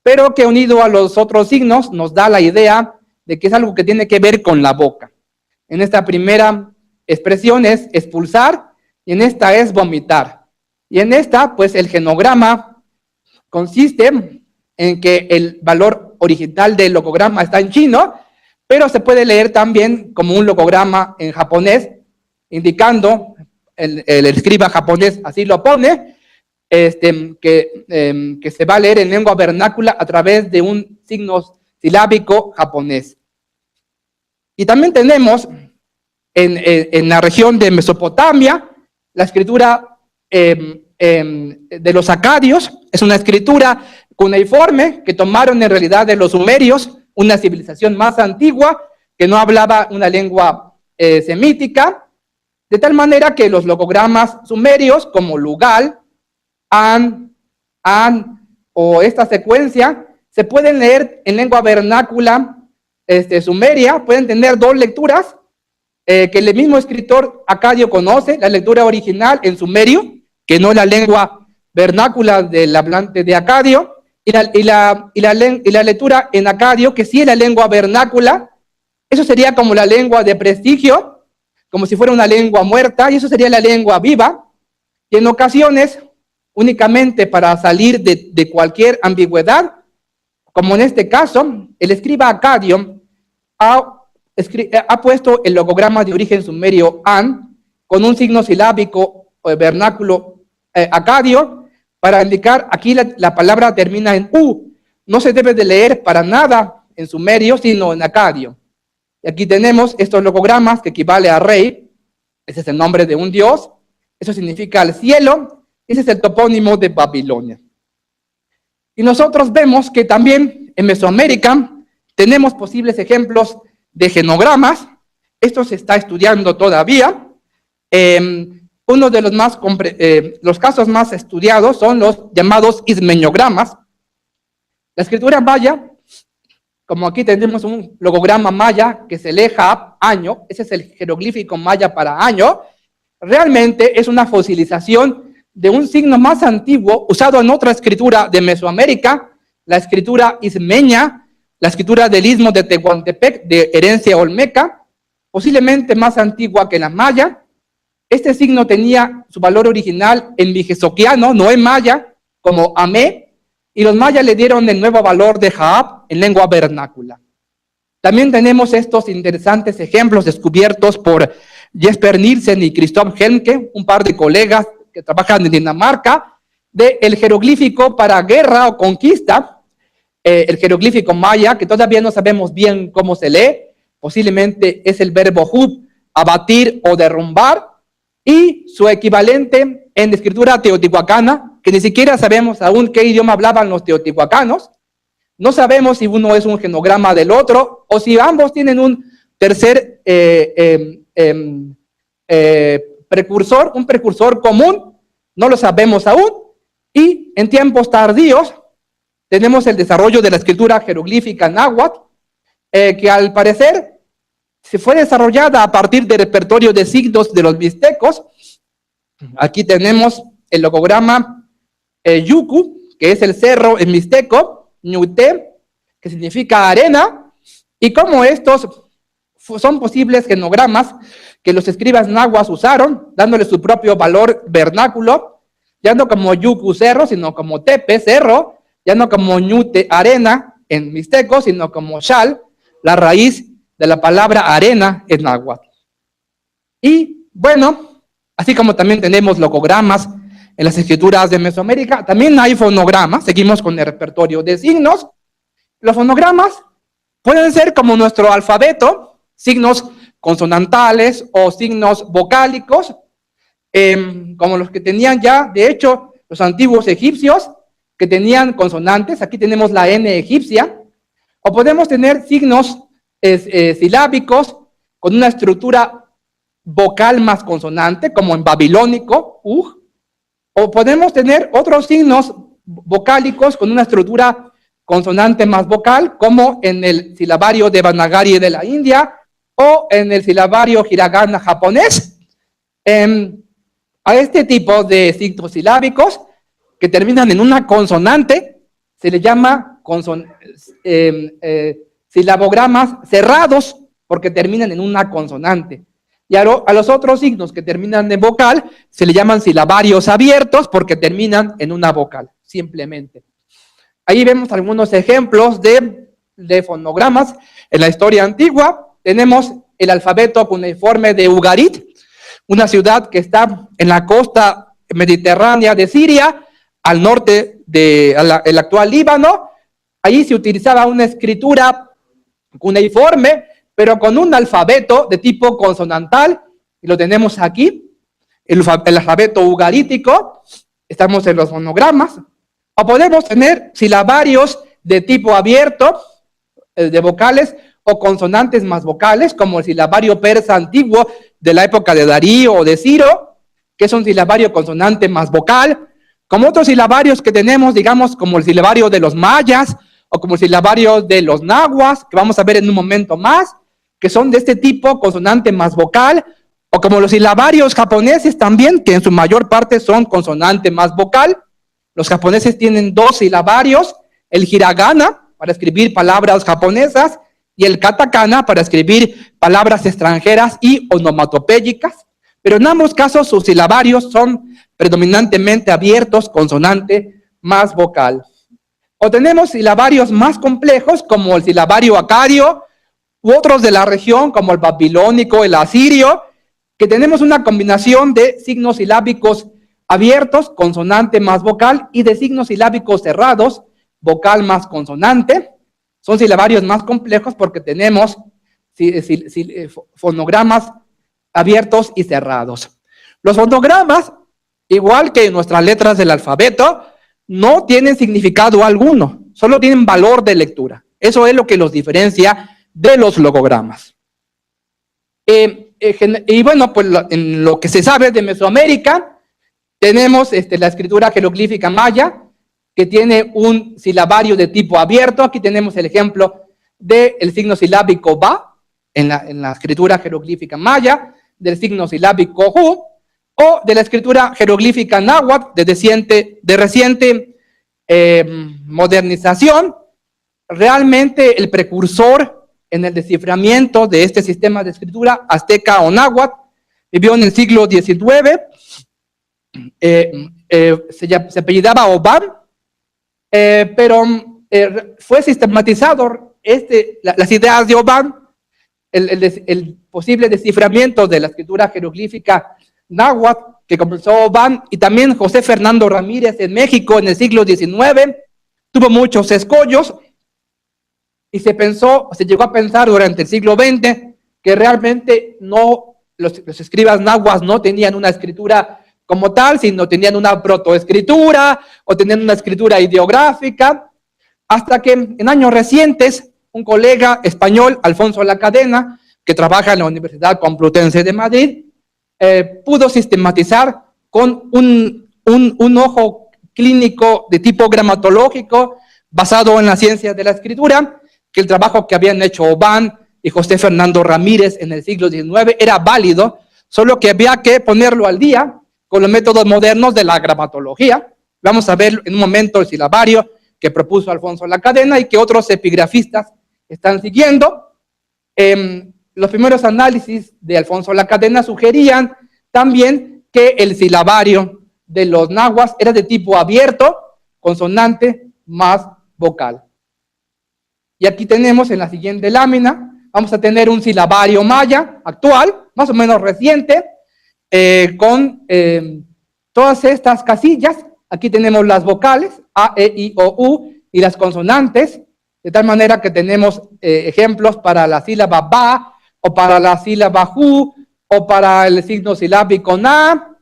pero que unido a los otros signos nos da la idea de que es algo que tiene que ver con la boca. En esta primera expresión es expulsar y en esta es vomitar. Y en esta, pues el genograma consiste en que el valor original del logograma está en chino, pero se puede leer también como un logograma en japonés, indicando, el escriba japonés así lo pone, que se va a leer en lengua vernácula a través de un signo silábico japonés. Y también tenemos en la región de Mesopotamia la escritura de los acadios. Es una escritura cuneiforme que tomaron en realidad de los sumerios, una civilización más antigua que no hablaba una lengua semítica, de tal manera que los logogramas sumerios como Lugal, An o esta secuencia se pueden leer en lengua vernácula sumeria, pueden tener dos lecturas que el mismo escritor acadio conoce, la lectura original en sumerio, que no la lengua vernácula del hablante de acadio, y la lectura en acadio, que sí es la lengua vernácula. Eso sería como la lengua de prestigio, como si fuera una lengua muerta, y eso sería la lengua viva, y en ocasiones, únicamente para salir de cualquier ambigüedad, como en este caso, el escriba acadio ha puesto el logograma de origen sumerio An con un signo silábico vernáculo acadio para indicar, aquí la palabra termina en U, no se debe de leer para nada en sumerio, sino en acadio. Y aquí tenemos estos logogramas que equivale a rey, ese es el nombre de un dios, eso significa el cielo, ese es el topónimo de Babilonia. Y nosotros vemos que también en Mesoamérica tenemos posibles ejemplos de genogramas. Esto se está estudiando todavía. Uno de los casos más estudiados son los llamados ismeñogramas. La escritura maya, como aquí tenemos un logograma maya que se lee Jaab, año, ese es el jeroglífico maya para año, realmente es una fosilización de un signo más antiguo usado en otra escritura de Mesoamérica, la escritura ismeña, la escritura del istmo de Tehuantepec, de herencia olmeca, posiblemente más antigua que la maya. Este signo tenía su valor original en vigesoquiano, no en maya, como amé, y los mayas le dieron el nuevo valor de Jaab en lengua vernácula. También tenemos estos interesantes ejemplos descubiertos por Jesper Nielsen y Christoph Helmke, un par de colegas que trabajan en Dinamarca, del jeroglífico para guerra o conquista, el jeroglífico maya, que todavía no sabemos bien cómo se lee, posiblemente es el verbo hub, abatir o derrumbar, y su equivalente en escritura teotihuacana, que ni siquiera sabemos aún qué idioma hablaban los teotihuacanos. No sabemos si uno es un genograma del otro, o si ambos tienen un tercer precursor, un precursor común, no lo sabemos aún. Y en tiempos tardíos tenemos el desarrollo de la escritura jeroglífica náhuatl, que al parecer se fue desarrollada a partir del repertorio de signos de los mixtecos. Aquí tenemos el logograma Yucu, que es el cerro en mixteco, Ñuté, que significa arena, y como estos son posibles genogramas que los escribas nahuas usaron, dándole su propio valor vernáculo, ya no como yucu, cerro, sino como tepe, cerro, ya no como ñute, arena, en mixteco, sino como xal, la raíz de la palabra arena en náhuatl. Y bueno, así como también tenemos logogramas en las escrituras de Mesoamérica, también hay fonogramas. Seguimos con el repertorio de signos. Los fonogramas pueden ser como nuestro alfabeto, signos consonantales o signos vocálicos, como los que tenían ya, de hecho, los antiguos egipcios, que tenían consonantes. Aquí tenemos la N egipcia. O podemos tener signos silábicos con una estructura vocal más consonante, como en babilónico, o podemos tener otros signos vocálicos con una estructura consonante más vocal, como en el silabario Devanagari de la India, o en el silabario hiragana japonés. A este tipo de signos silábicos que terminan en una consonante se le llama silabogramas cerrados, porque terminan en una consonante. Y a los otros signos que terminan en vocal se le llaman silabarios abiertos, porque terminan en una vocal, simplemente. Ahí vemos algunos ejemplos de fonogramas en la historia antigua. Tenemos el alfabeto cuneiforme de Ugarit, una ciudad que está en la costa mediterránea de Siria, al norte del actual Líbano. Allí se utilizaba una escritura cuneiforme, pero con un alfabeto de tipo consonantal, y lo tenemos aquí, el alfabeto ugarítico. Estamos en los fonogramas. O podemos tener silabarios de tipo abierto, de vocales o consonantes más vocales, como el silabario persa antiguo de la época de Darío o de Ciro, que es un silabario consonante más vocal, como otros silabarios que tenemos, digamos, como el silabario de los mayas, o como el silabario de los nahuas, que vamos a ver en un momento más, que son de este tipo, consonante más vocal, o como los silabarios japoneses también, que en su mayor parte son consonante más vocal. Los japoneses tienen dos silabarios, el hiragana, para escribir palabras japonesas, y el katakana, para escribir palabras extranjeras y onomatopéyicas. Pero en ambos casos sus silabarios son predominantemente abiertos, consonante más vocal. O tenemos silabarios más complejos, como el silabario acadio, u otros de la región, como el babilónico, el asirio, que tenemos una combinación de signos silábicos abiertos, consonante más vocal, y de signos silábicos cerrados, vocal más consonante. Son silabarios más complejos porque tenemos fonogramas abiertos y cerrados. Los fonogramas, igual que nuestras letras del alfabeto, no tienen significado alguno, solo tienen valor de lectura. Eso es lo que los diferencia de los logogramas. Y bueno, pues en lo que se sabe de Mesoamérica, tenemos la escritura jeroglífica maya, que tiene un silabario de tipo abierto. Aquí tenemos el ejemplo del signo silábico ba, en la escritura jeroglífica maya, del signo silábico hu, o de la escritura jeroglífica náhuatl de reciente modernización. Realmente el precursor en el desciframiento de este sistema de escritura azteca o náhuatl vivió en el siglo XIX, se apellidaba Obam, pero fue sistematizado las ideas de Obam, el posible desciframiento de la escritura jeroglífica náhuatl que comenzó Obam, y también José Fernando Ramírez en México en el siglo XIX, tuvo muchos escollos, y se llegó a pensar durante el siglo XX que realmente los escribas nahuas no tenían una escritura como tal, sino tenían una protoescritura o tenían una escritura ideográfica, hasta que en años recientes un colega español, Alfonso Lacadena, que trabaja en la Universidad Complutense de Madrid, pudo sistematizar con un ojo clínico de tipo gramatológico basado en la ciencia de la escritura, que el trabajo que habían hecho Obam y José Fernando Ramírez en el siglo XIX era válido, solo que había que ponerlo al día con los métodos modernos de la gramatología. Vamos a ver en un momento el silabario que propuso Alfonso Lacadena y que otros epigrafistas están siguiendo. Los primeros análisis de Alfonso Lacadena sugerían también que el silabario de los náhuatl era de tipo abierto, consonante más vocal. Y aquí tenemos en la siguiente lámina, vamos a tener un silabario maya actual, más o menos reciente, con todas estas casillas. Aquí tenemos las vocales, A, E, I, O, U, y las consonantes, de tal manera que tenemos ejemplos para la sílaba ba, o para la sílaba ju, o para el signo silábico na,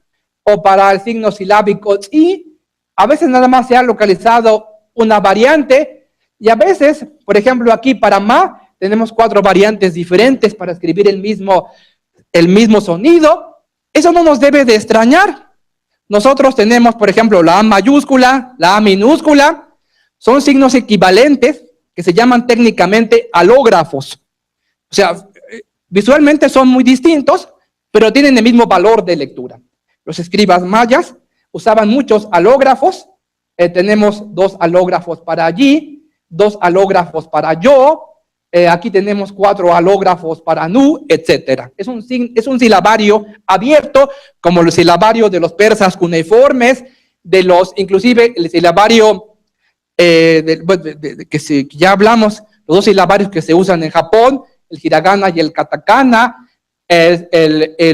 o para el signo silábico i. A veces nada más se ha localizado una variante, y a veces, por ejemplo, aquí para ma, tenemos 4 variantes diferentes para escribir el mismo sonido. Eso no nos debe de extrañar. Nosotros tenemos, por ejemplo, la A mayúscula, la A minúscula, son signos equivalentes que se llaman técnicamente alógrafos. O sea, visualmente son muy distintos, pero tienen el mismo valor de lectura. Los escribas mayas usaban muchos alógrafos. Tenemos 2 alógrafos para allí, 2 alógrafos para yo. Aquí tenemos 4 alógrafos para nu, etc. Es un silabario abierto, como el silabario de los persas cuneiformes, inclusive el silabario que ya hablamos, los 2 silabarios que se usan en Japón, el hiragana y el katakana,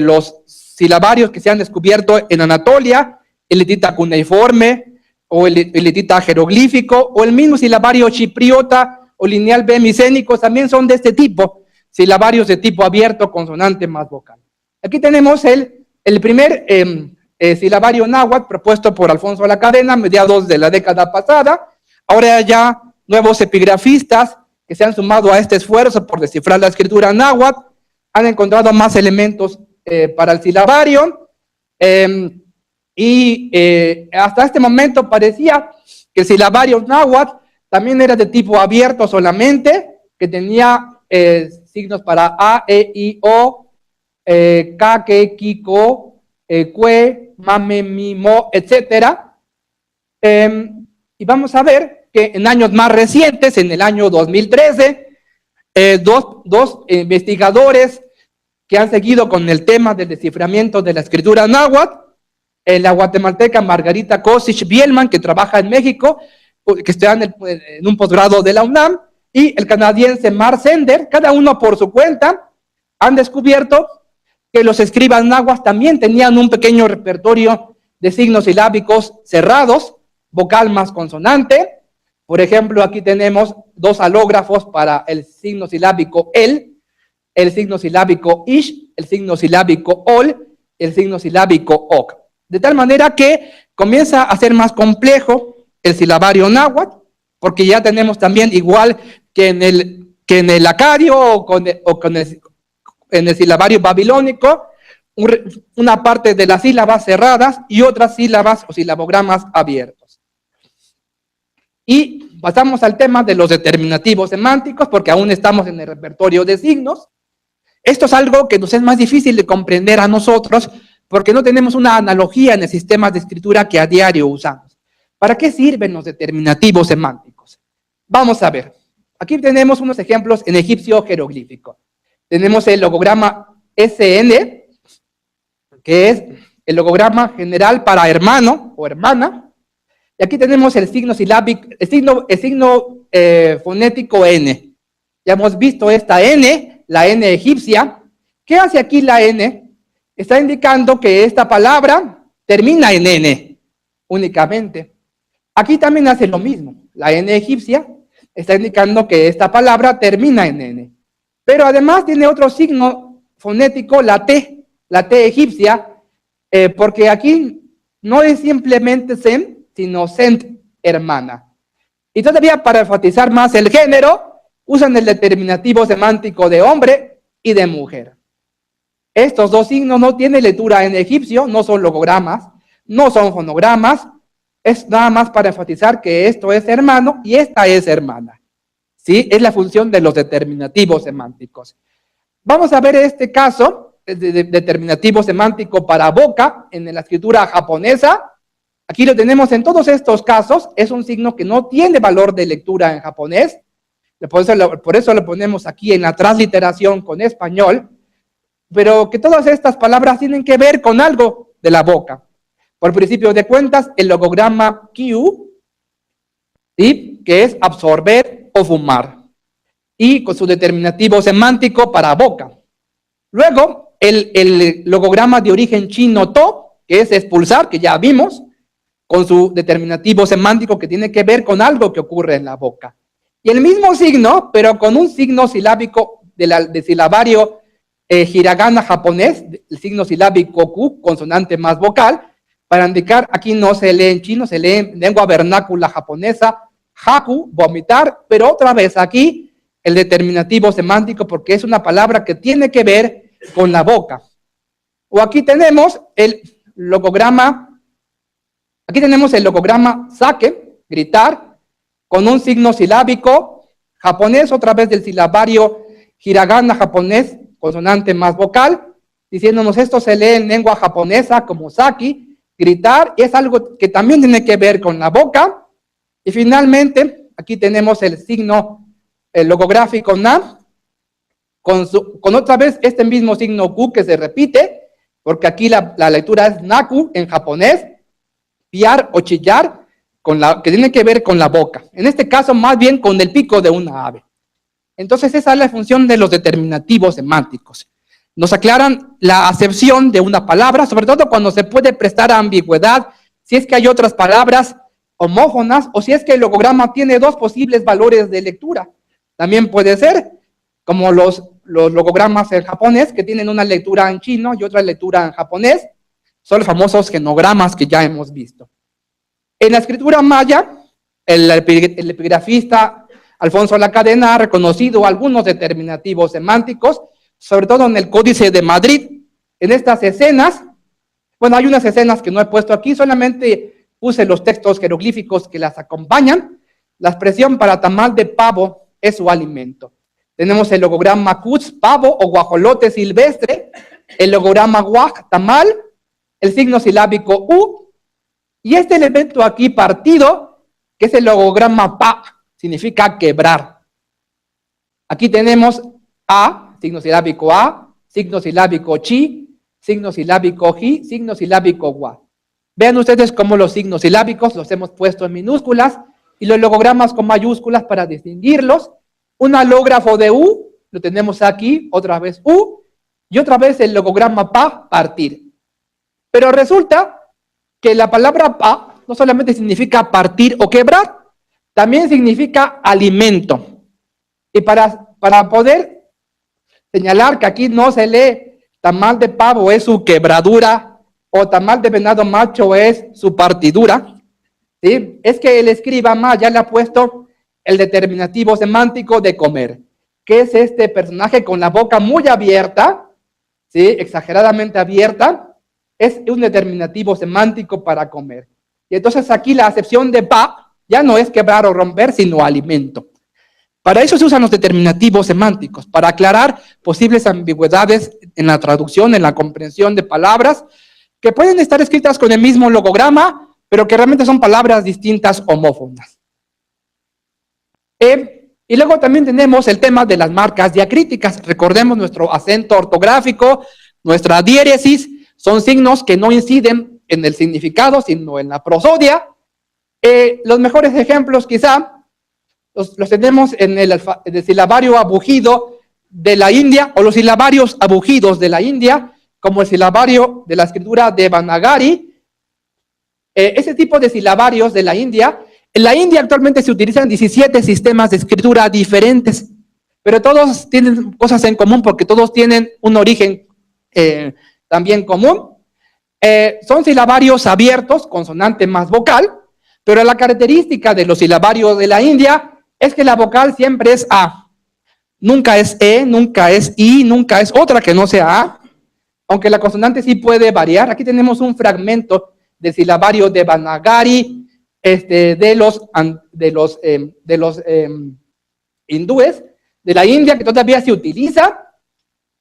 los silabarios que se han descubierto en Anatolia, el hitita cuneiforme, o el hitita jeroglífico, o el mismo silabario chipriota, o lineal B micénicos, también son de este tipo, silabarios de tipo abierto, consonante más vocal. Aquí tenemos el primer silabario náhuatl propuesto por Alfonso de la Cadena, mediados de la década pasada. Ahora ya nuevos epigrafistas que se han sumado a este esfuerzo por descifrar la escritura náhuatl, han encontrado más elementos para el silabario, hasta este momento parecía que el silabario náhuatl también era de tipo abierto solamente, que tenía signos para A, E, I, O, K, Ke, Ki, Ko, Kue, Mame, Mi, Mo, etc. Y vamos a ver que en años más recientes, en el año 2013, dos investigadores que han seguido con el tema del desciframiento de la escritura náhuatl, la guatemalteca Margarita Kosich Bielman, que trabaja en México, que está en un posgrado de la UNAM, y el canadiense Mark Sender, cada uno por su cuenta, han descubierto que los escribas náhuatl también tenían un pequeño repertorio de signos silábicos cerrados, vocal más consonante. Por ejemplo, aquí tenemos 2 alógrafos para el signo silábico el signo silábico ish, el signo silábico ol, el signo silábico ok. De tal manera que comienza a ser más complejo el silabario náhuatl, porque ya tenemos también, igual que en el acadio en el silabario babilónico, una parte de las sílabas cerradas y otras sílabas o silabogramas abiertos. Y pasamos al tema de los determinativos semánticos, porque aún estamos en el repertorio de signos. Esto es algo que nos es más difícil de comprender a nosotros, porque no tenemos una analogía en el sistema de escritura que a diario usamos. ¿Para qué sirven los determinativos semánticos? Vamos a ver. Aquí tenemos unos ejemplos en egipcio jeroglífico. Tenemos el logograma SN, que es el logograma general para hermano o hermana. Y aquí tenemos el signo silábico, el signo fonético N. Ya hemos visto esta N, la N egipcia. ¿Qué hace aquí la N? Está indicando que esta palabra termina en N únicamente. Aquí también hace lo mismo. La N egipcia está indicando que esta palabra termina en N. Pero además tiene otro signo fonético, la T egipcia, porque aquí no es simplemente sen, sino sent, hermana. Y todavía para enfatizar más el género, usan el determinativo semántico de hombre y de mujer. Estos 2 signos no tienen lectura en egipcio, no son logogramas, no son fonogramas. Es nada más para enfatizar que esto es hermano y esta es hermana. ¿Sí? Es la función de los determinativos semánticos. Vamos a ver este caso de determinativo semántico para boca en la escritura japonesa. Aquí lo tenemos en todos estos casos. Es un signo que no tiene valor de lectura en japonés. Por eso lo ponemos aquí en la transliteración con español. Pero que todas estas palabras tienen que ver con algo de la boca. Por principio de cuentas, el logograma Q, ¿sí?, que es absorber o fumar, y con su determinativo semántico para boca. Luego, el logograma de origen chino To, que es expulsar, que ya vimos, con su determinativo semántico que tiene que ver con algo que ocurre en la boca. Y el mismo signo, pero con un signo silábico de silabario hiragana japonés, el signo silábico Ku, consonante más vocal, para indicar, aquí no se lee en chino, se lee en lengua vernácula japonesa, haku, vomitar, pero otra vez aquí el determinativo semántico porque es una palabra que tiene que ver con la boca. O aquí tenemos el logograma sake, gritar, con un signo silábico japonés, otra vez del silabario hiragana japonés, consonante más vocal, diciéndonos esto se lee en lengua japonesa como saki, gritar, es algo que también tiene que ver con la boca. Y finalmente, aquí tenemos el signo logográfico na, con otra vez este mismo signo ku que se repite, porque aquí la lectura es naku en japonés, piar o chillar, que tiene que ver con la boca. En este caso, más bien con el pico de una ave. Entonces, esa es la función de los determinativos semánticos. Nos aclaran la acepción de una palabra, sobre todo cuando se puede prestar a ambigüedad, si es que hay otras palabras homófonas o si es que el logograma tiene dos posibles valores de lectura. También puede ser como los logogramas en japonés, que tienen una lectura en chino y otra lectura en japonés. Son los famosos genogramas que ya hemos visto. En la escritura maya, el epigrafista Alfonso Lacadena ha reconocido algunos determinativos semánticos, sobre todo en el Códice de Madrid. En estas escenas, bueno, hay unas escenas que no he puesto aquí, solamente puse los textos jeroglíficos que las acompañan. La expresión para tamal de pavo es su alimento. Tenemos el logograma kutz, pavo o guajolote silvestre, el logograma guaj, tamal, el signo silábico u, y este elemento aquí partido, que es el logograma pa, significa quebrar. Aquí tenemos a, signo silábico a, signo silábico chi, signo silábico ji, signo silábico gua. Vean ustedes cómo los signos silábicos los hemos puesto en minúsculas y los logogramas con mayúsculas para distinguirlos. Un alógrafo de u, lo tenemos aquí, otra vez u, y otra vez el logograma pa, partir. Pero resulta que la palabra pa no solamente significa partir o quebrar, también significa alimento. Y para poder señalar que aquí no se lee tamal de pavo es su quebradura o tamal de venado macho es su partidura, ¿sí? Es que el escriba maya le ha puesto el determinativo semántico de comer, que es este personaje con la boca muy abierta, ¿sí?, exageradamente abierta, es un determinativo semántico para comer. Y entonces aquí la acepción de pa ya no es quebrar o romper, sino alimento. Para eso se usan los determinativos semánticos, para aclarar posibles ambigüedades en la traducción, en la comprensión de palabras, que pueden estar escritas con el mismo logograma, pero que realmente son palabras distintas homófonas. Y luego también tenemos el tema de las marcas diacríticas. Recordemos nuestro acento ortográfico, nuestra diéresis, son signos que no inciden en el significado, sino en la prosodia. Los mejores ejemplos quizá los tenemos en el silabario abugido de la India, o los silabarios abugidos de la India, como el silabario de la escritura de Devanagari. Ese tipo de silabarios de la India, en la India actualmente se utilizan 17 sistemas de escritura diferentes, pero todos tienen cosas en común porque todos tienen un origen también común. Son silabarios abiertos, consonante más vocal, pero la característica de los silabarios de la India es que la vocal siempre es A. Nunca es E, nunca es I, nunca es otra que no sea A, aunque la consonante sí puede variar. Aquí tenemos un fragmento de silabario de Devanagari, de los hindúes de la India, que todavía se utiliza.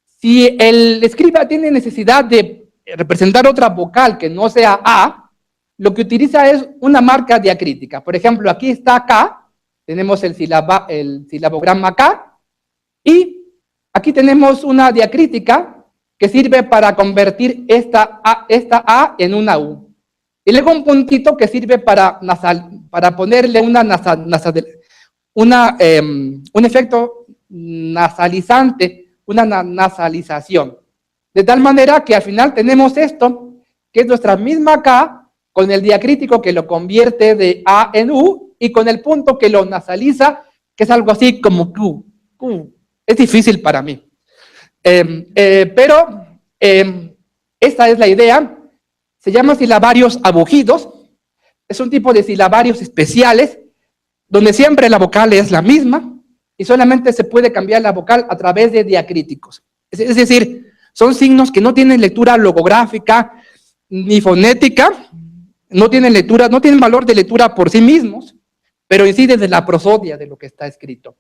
Si el escriba tiene necesidad de representar otra vocal que no sea A, lo que utiliza es una marca diacrítica. Por ejemplo, aquí está K, tenemos el silabograma K, y aquí tenemos una diacrítica que sirve para convertir esta A en una U. Y luego un puntito que sirve para ponerle un efecto nasalizante, una nasalización. De tal manera que al final tenemos esto, que es nuestra misma K, con el diacrítico que lo convierte de A en U, y con el punto que lo nasaliza, que es algo así como Q. Es difícil para mí. Pero esta es la idea. Se llama silabarios abugidos. Es un tipo de silabarios especiales, donde siempre la vocal es la misma, y solamente se puede cambiar la vocal a través de diacríticos. Es decir, son signos que no tienen lectura logográfica ni fonética, no tienen valor de lectura por sí mismos, pero inciden en la prosodia de lo que está escrito.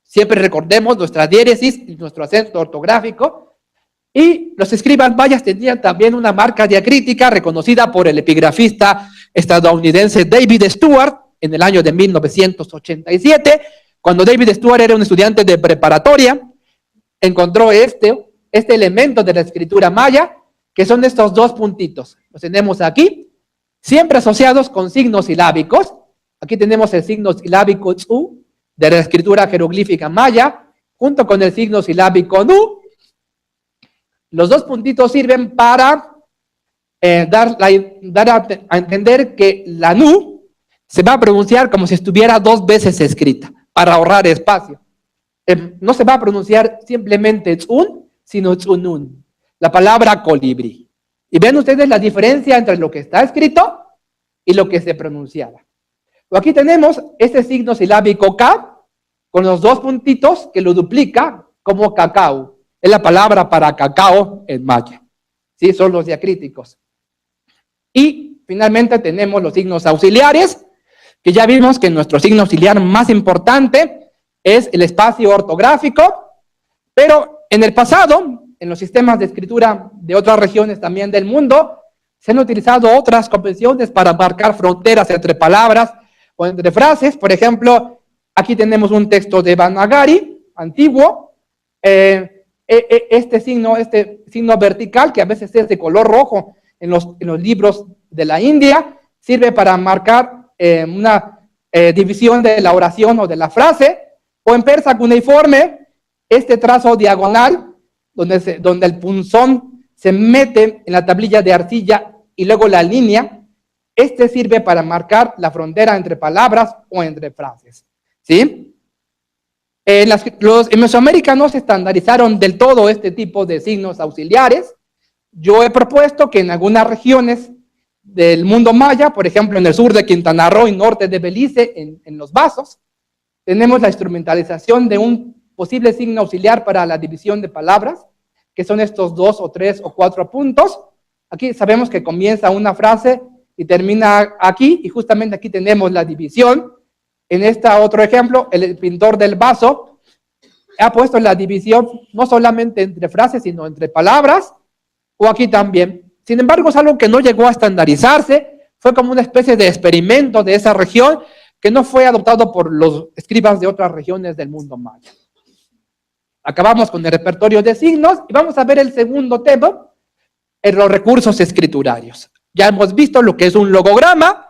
Siempre recordemos nuestra diéresis y nuestro acento ortográfico, y los escribas mayas tenían también una marca diacrítica reconocida por el epigrafista estadounidense David Stuart en el año de 1987, cuando David Stuart era un estudiante de preparatoria. Encontró este elemento de la escritura maya, que son estos dos puntitos. Los tenemos aquí, siempre asociados con signos silábicos. Aquí tenemos el signo silábico tsu de la escritura jeroglífica maya, junto con el signo silábico nu. Los dos puntitos sirven para dar a entender que la nu se va a pronunciar como si estuviera dos veces escrita, para ahorrar espacio. No se va a pronunciar simplemente tsun, sino tsunun, la palabra colibrí. Y ven ustedes la diferencia entre lo que está escrito y lo que se pronunciaba. Aquí tenemos este signo silábico K, con los dos puntitos que lo duplica como cacao. Es la palabra para cacao en maya. ¿Sí? Son los diacríticos. Y finalmente tenemos los signos auxiliares, que ya vimos que nuestro signo auxiliar más importante es el espacio ortográfico, pero en el pasado, en los sistemas de escritura de otras regiones también del mundo, se han utilizado otras convenciones para marcar fronteras entre palabras o entre frases. Por ejemplo, aquí tenemos un texto de Banagari, antiguo, este signo vertical, que a veces es de color rojo en los libros de la India, sirve para marcar una división de la oración o de la frase, o en persa cuneiforme, este trazo diagonal, donde el punzón se mete en la tablilla de arcilla y luego la línea, sirve para marcar la frontera entre palabras o entre frases. ¿Sí? Los mesoamericanos no se estandarizaron del todo este tipo de signos auxiliares. Yo he propuesto que en algunas regiones del mundo maya, por ejemplo en el sur de Quintana Roo y norte de Belice, en los vasos, tenemos la instrumentalización de un posible signo auxiliar para la división de palabras, que son estos 2 o 3 o 4 puntos. Aquí sabemos que comienza una frase y termina aquí, y justamente aquí tenemos la división. En este otro ejemplo, el pintor del vaso ha puesto la división no solamente entre frases, sino entre palabras, o aquí también. Sin embargo, es algo que no llegó a estandarizarse, fue como una especie de experimento de esa región que no fue adoptado por los escribas de otras regiones del mundo maya. Acabamos con el repertorio de signos y vamos a ver el segundo tema, los recursos escriturarios. Ya hemos visto lo que es un logograma,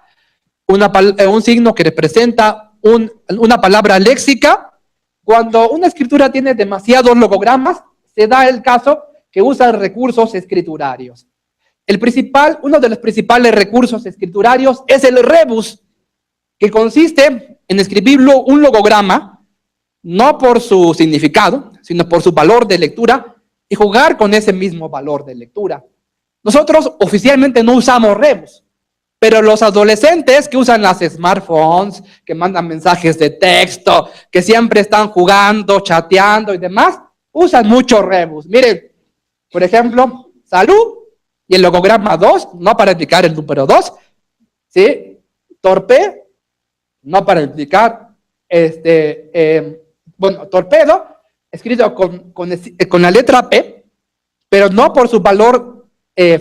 un signo que representa una palabra léxica. Cuando una escritura tiene demasiados logogramas, se da el caso que usan recursos escriturarios. Uno de los principales recursos escriturarios es el rebus, que consiste en escribir un logograma, no por su significado, sino por su valor de lectura, y jugar con ese mismo valor de lectura. Nosotros oficialmente no usamos rebus, pero los adolescentes que usan las smartphones, que mandan mensajes de texto, que siempre están jugando, chateando y demás, usan mucho rebus. Miren, por ejemplo, salud y el logograma 2, no para indicar el número 2, ¿sí? Torpe, no para indicar, torpedo, escrito con la letra P, pero no por su valor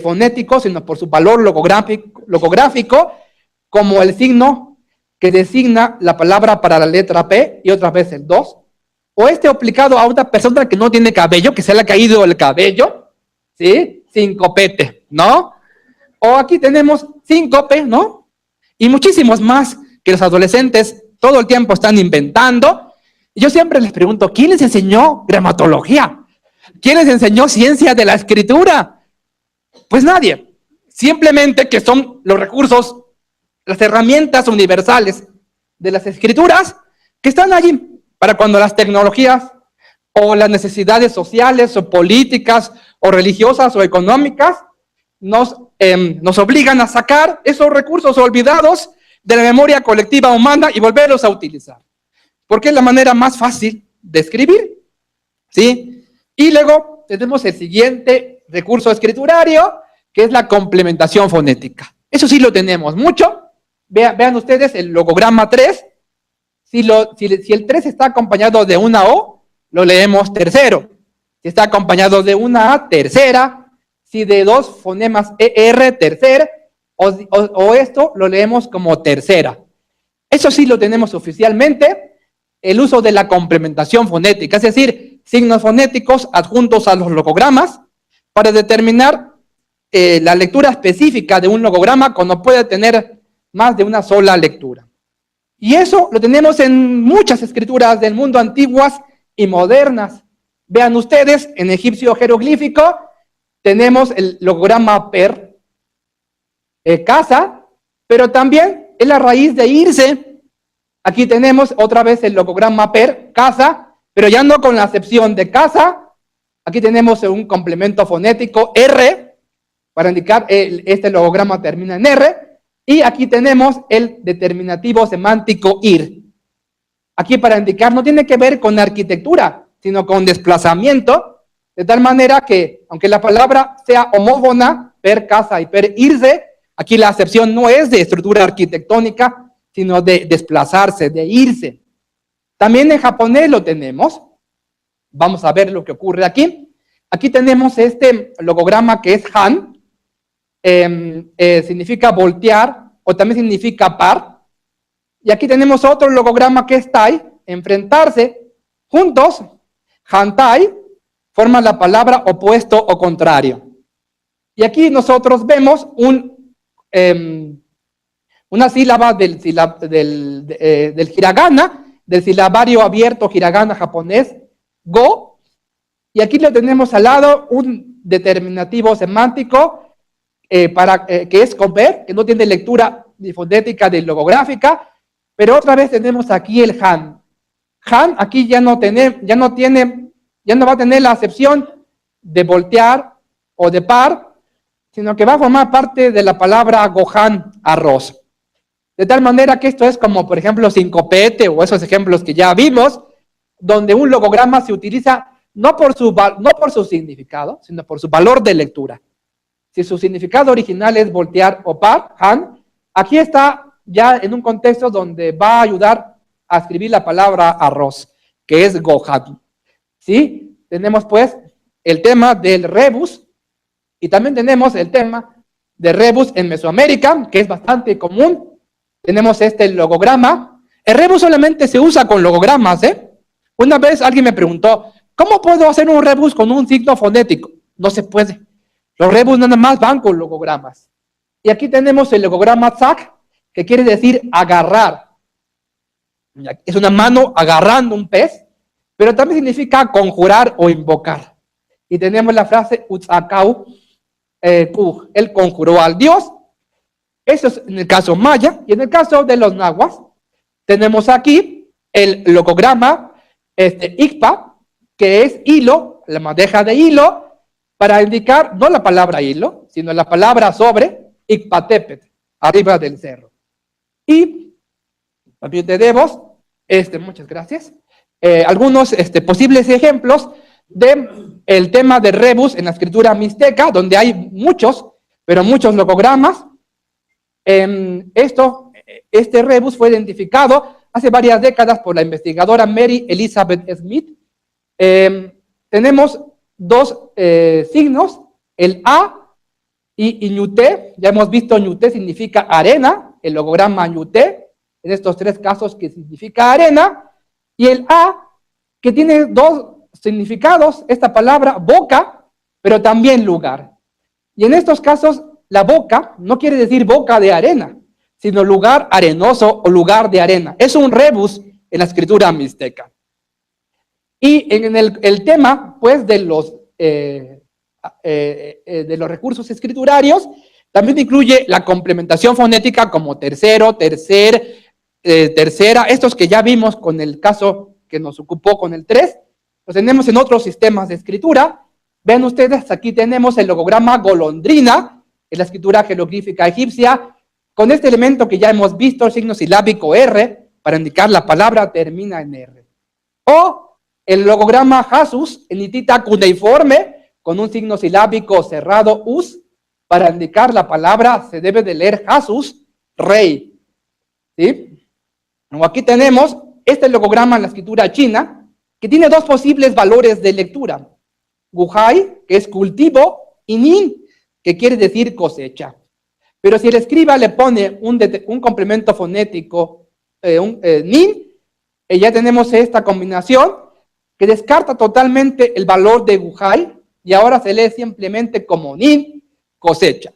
fonético, sino por su valor logográfico, como el signo que designa la palabra para la letra P y otra vez el 2, o aplicado a una persona que no tiene cabello, que se le ha caído el cabello, ¿sí? Sin copete, ¿no? O aquí tenemos síncope, ¿no? Y muchísimos más que los adolescentes todo el tiempo están inventando. Y yo siempre les pregunto, ¿quién les enseñó gramatología? ¿Quién les enseñó ciencia de la escritura? Pues nadie. Simplemente que son los recursos, las herramientas universales de las escrituras que están allí para cuando las tecnologías o las necesidades sociales o políticas o religiosas o económicas nos obligan a sacar esos recursos olvidados de la memoria colectiva humana y volverlos a utilizar. Porque es la manera más fácil de escribir, ¿sí? Y luego tenemos el siguiente recurso escriturario, que es la complementación fonética. Eso sí lo tenemos mucho. Vean ustedes el logograma 3. Si el 3 está acompañado de una O, lo leemos tercero. Si está acompañado de una A, tercera. Si de dos fonemas ER, tercer. O esto lo leemos como tercera. Eso sí lo tenemos oficialmente. El uso de la complementación fonética, es decir, signos fonéticos adjuntos a los logogramas para determinar la lectura específica de un logograma cuando puede tener más de una sola lectura. Y eso lo tenemos en muchas escrituras del mundo antiguas y modernas. Vean ustedes, en egipcio jeroglífico tenemos el logograma per, casa, pero también es la raíz de irse. Aquí tenemos otra vez el logograma per, casa, pero ya no con la acepción de casa. Aquí tenemos un complemento fonético R, para indicar este logograma termina en R. Y aquí tenemos el determinativo semántico ir. Aquí para indicar no tiene que ver con arquitectura, sino con desplazamiento, de tal manera que, aunque la palabra sea homófona, per, casa y per, irse, aquí la acepción no es de estructura arquitectónica, sino de desplazarse, de irse. También en japonés lo tenemos. Vamos a ver lo que ocurre aquí. Aquí tenemos este logograma que es han. Significa voltear o también significa par. Y aquí tenemos otro logograma que es tai, enfrentarse. Juntos, hantai, forman la palabra opuesto o contrario. Y aquí nosotros vemos una sílaba del hiragana, del silabario abierto hiragana japonés, go, y aquí lo tenemos al lado un determinativo semántico que es comper, que no tiene lectura ni fonética ni logográfica, pero otra vez tenemos aquí el han. Han aquí ya no va a tener la acepción de voltear o de par, sino que va a formar parte de la palabra gohan, arroz. De tal manera que esto es como, por ejemplo, sincopete o esos ejemplos que ya vimos, donde un logograma se utiliza no por su significado, sino por su valor de lectura. Si su significado original es voltear o par, han, aquí está ya en un contexto donde va a ayudar a escribir la palabra arroz, que es gohan. ¿Sí? Tenemos pues el tema del rebus y también tenemos el tema de rebus en Mesoamérica, que es bastante común. Tenemos este logograma. El rebus solamente se usa con logogramas, ¿eh? Una vez alguien me preguntó, ¿cómo puedo hacer un rebus con un signo fonético? No se puede. Los rebus nada más van con logogramas. Y aquí tenemos el logograma tzak, que quiere decir agarrar. Es una mano agarrando un pez, pero también significa conjurar o invocar. Y tenemos la frase utzakau, él conjuró al dios. Eso es en el caso maya. Y en el caso de los nahuas, tenemos aquí el logograma ikpa, que es hilo, la madeja de hilo, para indicar no la palabra hilo, sino la palabra sobre, ikpatepet, arriba del cerro. Y también tenemos, muchas gracias, algunos posibles ejemplos del tema de rebus en la escritura mixteca, donde hay muchos, pero muchos logogramas. Este rebus fue identificado hace varias décadas por la investigadora Mary Elizabeth Smith. Tenemos dos signos, el A y ñuté. Ya hemos visto ñuté significa arena, el logograma ñuté, en estos tres casos que significa arena, y el A que tiene dos significados, esta palabra boca, pero también lugar. Y en estos casos la boca no quiere decir boca de arena, sino lugar arenoso o lugar de arena. Es un rebus en la escritura mixteca. Y en el tema, pues, de los recursos escriturarios, también incluye la complementación fonética como tercero, tercera, estos que ya vimos con el caso que nos ocupó con el 3, los tenemos en otros sistemas de escritura. Ven ustedes, aquí tenemos el logograma golondrina, en la escritura jeroglífica egipcia, con este elemento que ya hemos visto, el signo silábico R, para indicar la palabra termina en R. O el logograma Hasus, en hitita cuneiforme, con un signo silábico cerrado us, para indicar la palabra se debe de leer Hasus, rey. ¿Sí? O aquí tenemos este logograma en la escritura china, que tiene dos posibles valores de lectura. Guhai, que es cultivo, y nin, que quiere decir cosecha. Pero si el escriba le pone un complemento fonético, nin, ya tenemos esta combinación que descarta totalmente el valor de Guhai y ahora se lee simplemente como nin, cosecha.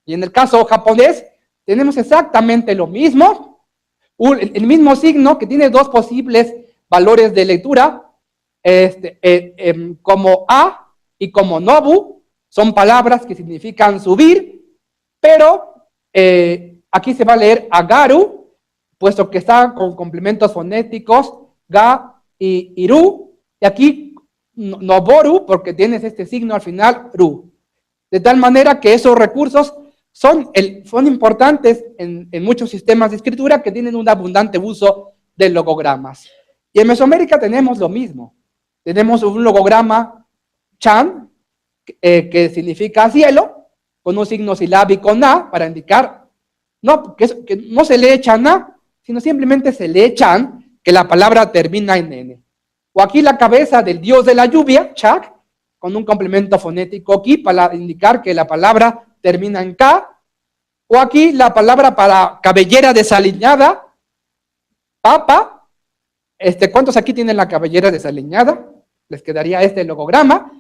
Y en el caso japonés tenemos exactamente lo mismo, el mismo signo que tiene dos posibles valores de lectura, como a y como nobu, son palabras que significan subir, pero aquí se va a leer agaru, puesto que está con complementos fonéticos ga y iru, y aquí noboru, porque tienes este signo al final, ru. De tal manera que esos recursos son importantes en muchos sistemas de escritura que tienen un abundante uso de logogramas. Y en Mesoamérica tenemos lo mismo. Tenemos un logograma chan, que significa cielo, con un signo silábico na, para indicar que no se lee chaná, sino simplemente se lee chan, que la palabra termina en n. O aquí la cabeza del dios de la lluvia, chak, con un complemento fonético ki, para indicar que la palabra termina en K, o aquí la palabra para cabellera desaliñada, papa. ¿Cuántos aquí tienen la cabellera desaliñada? Les quedaría este logograma,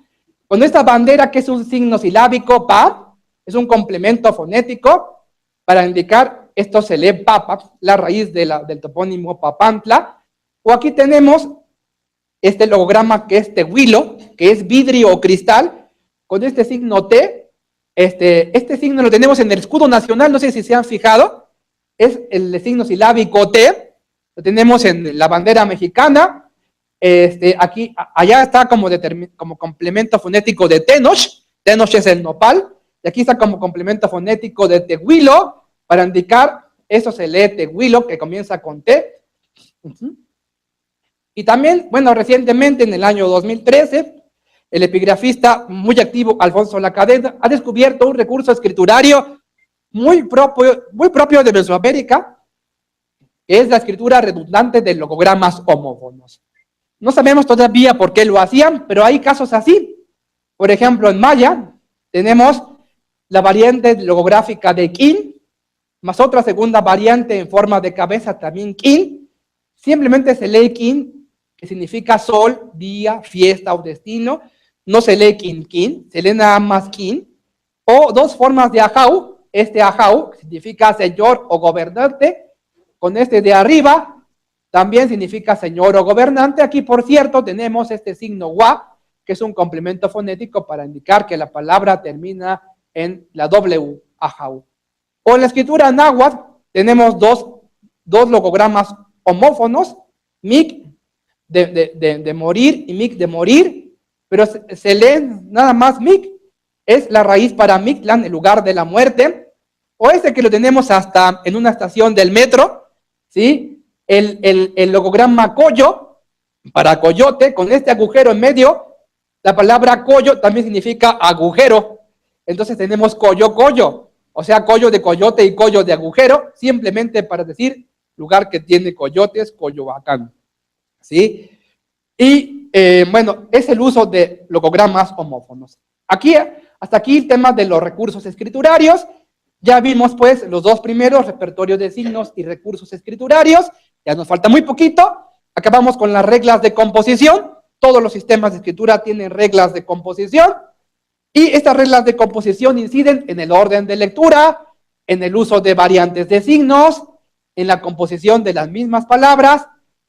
con esta bandera que es un signo silábico, pa, es un complemento fonético, para indicar, esto se lee papa, la raíz del topónimo Papantla, o aquí tenemos este logograma que es tehuilo, que es vidrio o cristal, con este signo T. Este signo lo tenemos en el escudo nacional, no sé si se han fijado, es el signo silábico T, lo tenemos en la bandera mexicana, allá está como complemento fonético de Tenoch, Tenoch es el nopal, y aquí está como complemento fonético de tehuilo, para indicar, eso se lee tehuilo, que comienza con T. Y también, bueno, recientemente en el año 2013, el epigrafista muy activo Alfonso Lacadena ha descubierto un recurso escriturario muy propio de Mesoamérica, que es la escritura redundante de logogramas homófonos. No sabemos todavía por qué lo hacían, pero hay casos así. Por ejemplo, en maya tenemos la variante logográfica de kin, más otra segunda variante en forma de cabeza también kin. Simplemente se lee kin, que significa sol, día, fiesta o destino. No se lee kin, se lee nada más kin. O dos formas de ajau, ajau, que significa señor o gobernante, con este de arriba, también significa señor o gobernante. Aquí, por cierto, tenemos este signo wa, que es un complemento fonético para indicar que la palabra termina en la W, ajau. O en la escritura náhuatl tenemos dos logogramas homófonos, mic de morir y mic de morir, pero se leen nada más mic, es la raíz para Mictlán, el lugar de la muerte. O este que lo tenemos hasta en una estación del metro, ¿sí? El logograma collo, para coyote, con este agujero en medio, la palabra collo también significa agujero. Entonces tenemos collo, o sea, collo de coyote y collo de agujero, simplemente para decir lugar que tiene coyotes, Coyoacán, ¿sí? Y bueno, es el uso de logogramas homófonos. Hasta aquí el tema de los recursos escriturarios. Ya vimos pues los dos primeros, repertorio de signos y recursos escriturarios. Ya nos falta muy poquito. Acabamos con las reglas de composición. Todos los sistemas de escritura tienen reglas de composición. Y estas reglas de composición inciden en el orden de lectura, en el uso de variantes de signos, en la composición de las mismas palabras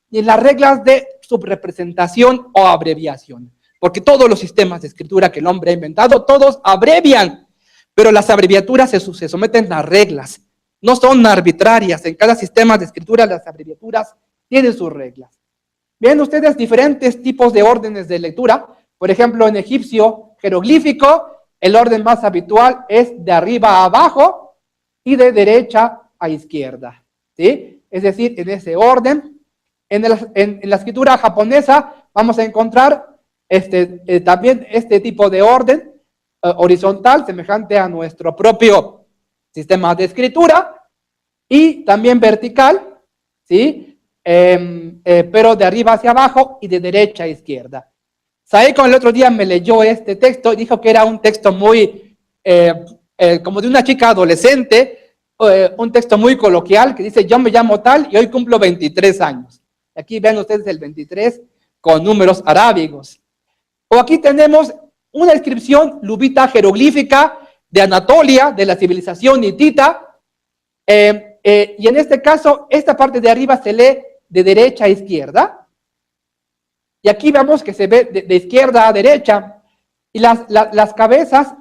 y en las reglas de subrepresentación o abreviación. Porque todos los sistemas de escritura que el hombre ha inventado, todos abrevian, pero las abreviaturas se someten a reglas, no son arbitrarias. En cada sistema de escritura las abreviaturas tienen sus reglas. Ven ustedes diferentes tipos de órdenes de lectura. Por ejemplo, en egipcio jeroglífico, el orden más habitual es de arriba a abajo y de derecha a izquierda, ¿sí? Es decir, en ese orden. En la escritura japonesa vamos a encontrar también este tipo de orden horizontal, semejante a nuestro propio sistema de escritura, y también vertical, ¿sí? Pero de arriba hacia abajo y de derecha a izquierda. Saeko el otro día me leyó este texto y dijo que era un texto muy, como de una chica adolescente, un texto muy coloquial que dice: yo me llamo tal y hoy cumplo 23 años. Aquí ven ustedes el 23 con números arábigos. O aquí tenemos una inscripción lubita jeroglífica de Anatolia, de la civilización hitita, y en este caso, esta parte de arriba se lee de derecha a izquierda, y aquí vemos que se ve de izquierda a derecha, y las cabezas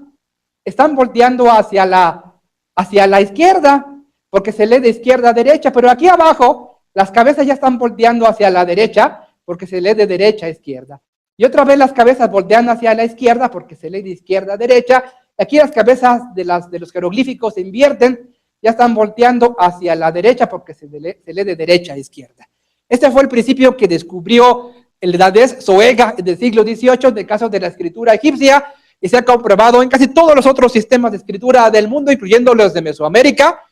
están volteando hacia la izquierda, porque se lee de izquierda a derecha, pero aquí abajo, las cabezas ya están volteando hacia la derecha, porque se lee de derecha a izquierda. Y otra vez las cabezas voltean hacia la izquierda, porque se lee de izquierda a derecha. Aquí las cabezas de los jeroglíficos se invierten, ya están volteando hacia la derecha, porque se lee de derecha a izquierda. Este fue el principio que descubrió el danés Zoëga del siglo XVIII en el caso de la escritura egipcia, y se ha comprobado en casi todos los otros sistemas de escritura del mundo, incluyendo los de Mesoamérica,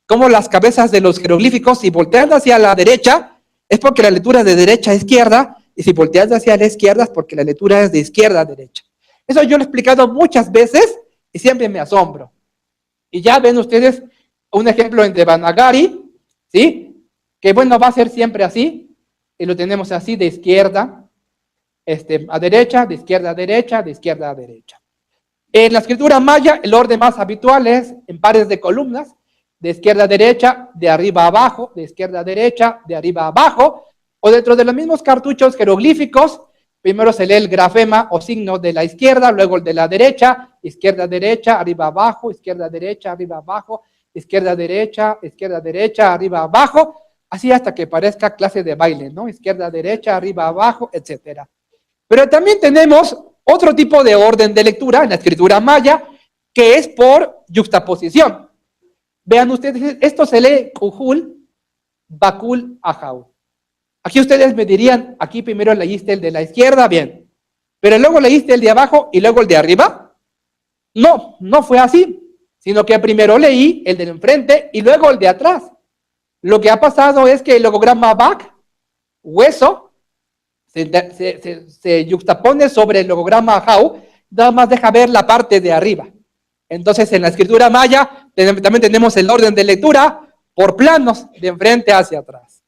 como las cabezas de los jeroglíficos, si voltean hacia la derecha, es porque la lectura es de derecha a izquierda, y si volteas hacia la izquierda es porque la lectura es de izquierda a derecha. Eso yo lo he explicado muchas veces y siempre me asombro. Y ya ven ustedes un ejemplo en Devanagari, ¿sí? Que bueno, va a ser siempre así, y lo tenemos así, de izquierda a derecha, de izquierda a derecha, de izquierda a derecha. En la escritura maya, el orden más habitual es en pares de columnas, de izquierda a derecha, de arriba a abajo, de izquierda a derecha, de arriba a abajo, o dentro de los mismos cartuchos jeroglíficos, primero se lee el grafema o signo de la izquierda, luego el de la derecha, izquierda, derecha, arriba, abajo, izquierda, derecha, arriba, abajo, izquierda, derecha, arriba, abajo, así hasta que parezca clase de baile, ¿no? Izquierda, derecha, arriba, abajo, etcétera. Pero también tenemos otro tipo de orden de lectura en la escritura maya, que es por yuxtaposición. Vean ustedes, esto se lee Kujul, Bakul, Ajau. Aquí ustedes me dirían, aquí primero leíste el de la izquierda, bien, pero luego leíste el de abajo y luego el de arriba. No, no fue así, sino que primero leí el de enfrente y luego el de atrás. Lo que ha pasado es que el logograma Bak, hueso, se yuxtapone sobre el logograma Ajau, nada más deja ver la parte de arriba. Entonces en la escritura maya también tenemos el orden de lectura por planos, de enfrente hacia atrás.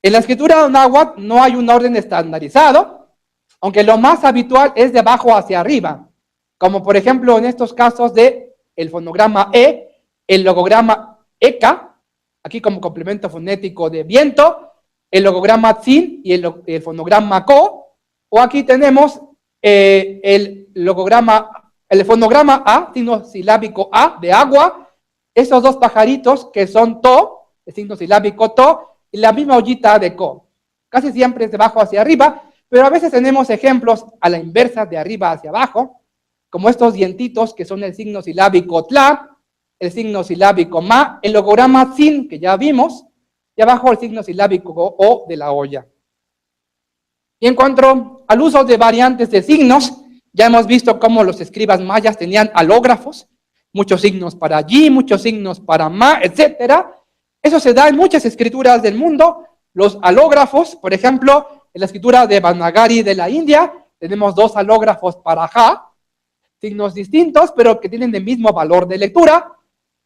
En la escritura náhuatl no hay un orden estandarizado, aunque lo más habitual es de abajo hacia arriba, como por ejemplo en estos casos de el fonograma E, el logograma EKA, aquí como complemento fonético de viento, el logograma TSIN y el fonograma KO, o aquí tenemos el fonograma A, signo silábico A de agua, esos dos pajaritos que son TO, el signo silábico TO, y la misma ollita de Ko. Casi siempre es de abajo hacia arriba, pero a veces tenemos ejemplos a la inversa, de arriba hacia abajo, como estos dientitos que son el signo silábico Tla, el signo silábico Ma, el logograma Sin, que ya vimos, y abajo el signo silábico O de la olla. Y en cuanto al uso de variantes de signos, ya hemos visto cómo los escribas mayas tenían alógrafos, muchos signos para allí, muchos signos para Ma, etcétera. Eso se da en muchas escrituras del mundo. Los alógrafos, por ejemplo, en la escritura de Devanagari de la India, tenemos dos alógrafos para Ja, signos distintos, pero que tienen el mismo valor de lectura.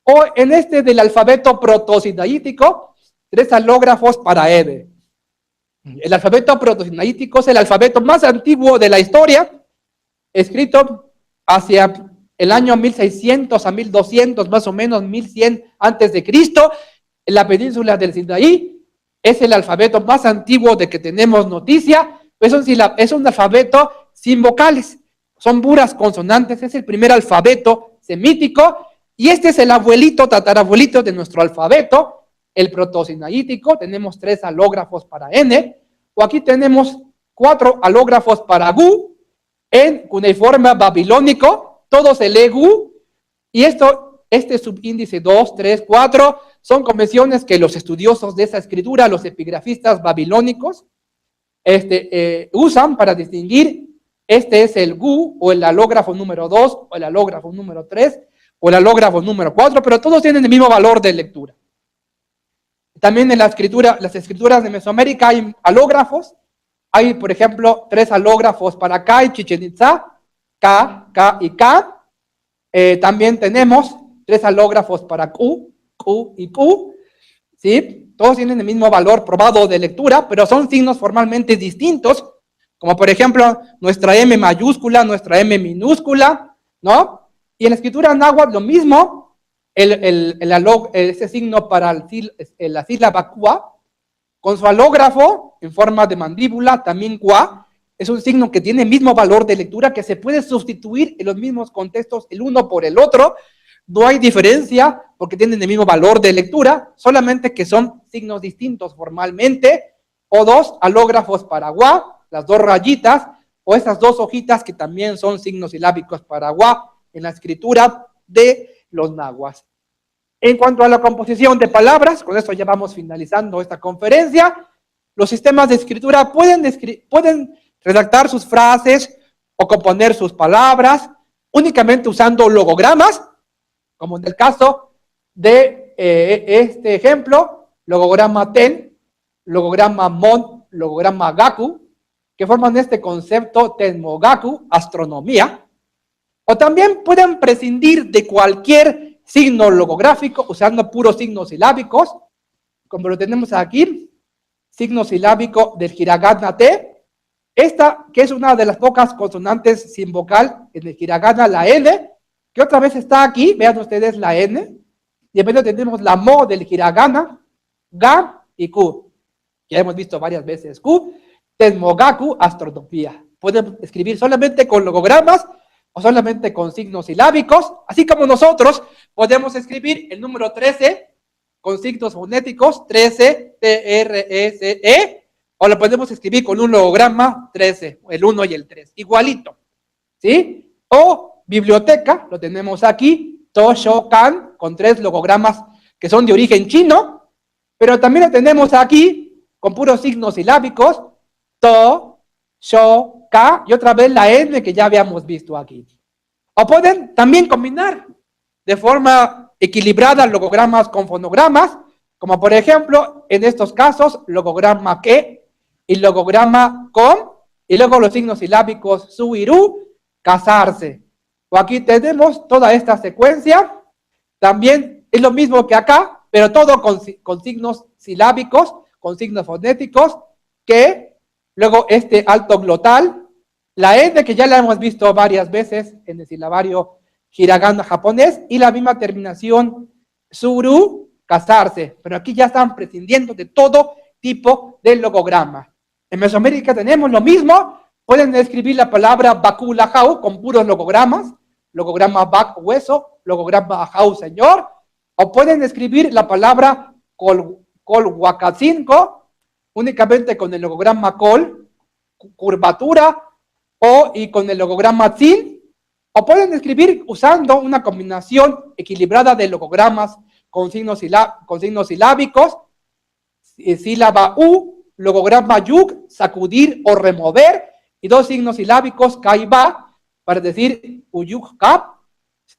O en este del alfabeto protosinaítico, tres alógrafos para Ede. El alfabeto protosinaítico es el alfabeto más antiguo de la historia, escrito hacia el año 1600 a 1200, más o menos 1100 antes de Cristo, en la península del Sinaí. Es el alfabeto más antiguo de que tenemos noticia. Es un alfabeto sin vocales, son puras consonantes. Es el primer alfabeto semítico, y este es el abuelito, tatarabuelito de nuestro alfabeto, el protosinaítico. Tenemos 3 alógrafos para N, o aquí tenemos 4 alógrafos para Gu. En cuneiforme babilónico, todo se lee Gu, y este subíndice 2, 3, 4, son convenciones que los estudiosos de esa escritura, los epigrafistas babilónicos, usan para distinguir. Este es el Gu, o el alógrafo número 2, o el alógrafo número 3, o el alógrafo número 4, pero todos tienen el mismo valor de lectura. También en las escrituras de Mesoamérica hay alógrafos. Hay, por ejemplo, 3 alógrafos para K y Chichén Itzá, K, K y K. También tenemos 3 alógrafos para Q, Q y Q. ¿Sí? Todos tienen el mismo valor probado de lectura, pero son signos formalmente distintos, como por ejemplo nuestra M mayúscula, nuestra M minúscula, ¿no? Y en la escritura náhuatl lo mismo, ese signo para la sílaba Kua, con su alógrafo en forma de mandíbula, también Kua, es un signo que tiene el mismo valor de lectura, que se puede sustituir en los mismos contextos el uno por el otro. No hay diferencia porque tienen el mismo valor de lectura, solamente que son signos distintos formalmente. O 2 alógrafos para Gua, las 2 rayitas, o esas 2 hojitas que también son signos silábicos para Gua en la escritura de los nahuas. En cuanto a la composición de palabras, con esto ya vamos finalizando esta conferencia. Los sistemas de escritura pueden redactar sus frases o componer sus palabras únicamente usando logogramas, como en el caso de este ejemplo, logograma Ten, logograma Mon, logograma Gaku, que forman este concepto Tenmogaku, astronomía. O también pueden prescindir de cualquier signo logográfico usando puros signos silábicos, como lo tenemos aquí, signo silábico del hiragana T. Esta, que es una de las pocas consonantes sin vocal en el hiragana, la N, que otra vez está aquí, vean ustedes la N, y en medio tenemos la Mo del hiragana, Ga y Q, que hemos visto varias veces. Q, Tenmogaku, astronomía. Pueden escribir solamente con logogramas o solamente con signos silábicos, así como nosotros podemos escribir el número 13 con signos fonéticos, 13, T-R-E-C-E, o lo podemos escribir con un logograma 13, el 1 y el 3, igualito, ¿sí? O biblioteca, lo tenemos aquí, To, Sho, Kan, con 3 logogramas que son de origen chino, pero también lo tenemos aquí con puros signos silábicos, To, Sho, Ka, y otra vez la N que ya habíamos visto aquí. O pueden también combinar de forma equilibrada logogramas con fonogramas, como por ejemplo, en estos casos, logograma que y logograma con, y luego los signos silábicos su y ru, casarse. O aquí tenemos toda esta secuencia, también es lo mismo que acá, pero todo con signos silábicos, con signos fonéticos, que luego este alto glotal, la N que ya la hemos visto varias veces en el silabario hiragana japonés, y la misma terminación suru, casarse, pero aquí ya están prescindiendo de todo tipo de logograma. En Mesoamérica tenemos lo mismo, pueden escribir la palabra bakulahau con puros logogramas, logograma bak, hueso, logograma ajau, señor, o pueden escribir la palabra colhuacatzinco únicamente con el logograma col, curvatura, y con el logograma tzin, o pueden escribir usando una combinación equilibrada de logogramas con signos silábicos, sílaba U, logograma yuk, sacudir o remover, y 2 signos silábicos, ka y ba, para decir uyuk kap,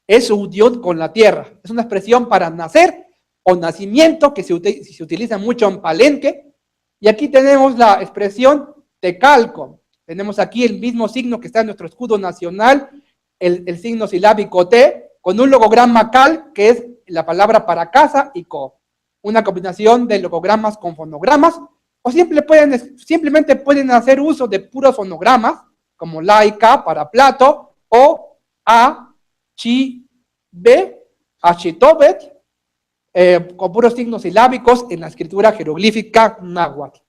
es unión con la tierra. Es una expresión para nacer o nacimiento que se utiliza mucho en Palenque. Y aquí tenemos la expresión tecalco. Tenemos aquí el mismo signo que está en nuestro escudo nacional, el signo silábico T, con un logograma cal, que es la palabra para casa, y co. Una combinación de logogramas con fonogramas, o simplemente pueden hacer uso de puros fonogramas, como la y ka para plato, o A, Chi, B, Achitobet, con puros signos silábicos en la escritura jeroglífica náhuatl.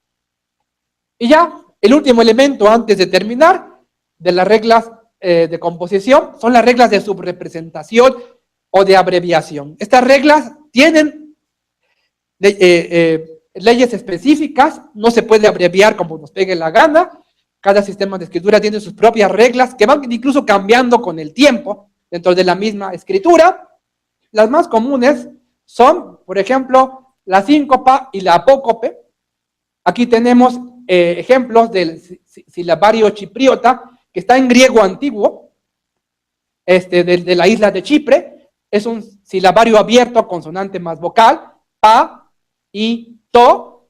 Y ya, el último elemento antes de terminar de las reglas de composición son las reglas de subrepresentación o de abreviación. Estas reglas tienen leyes específicas, no se puede abreviar como nos pegue la gana. Cada sistema de escritura tiene sus propias reglas que van incluso cambiando con el tiempo dentro de la misma escritura. Las más comunes son, por ejemplo, la síncopa y la apócope. Aquí tenemos ejemplos del silabario chipriota, que está en griego antiguo, de la isla de Chipre. Es un silabario abierto, consonante más vocal, pa y to,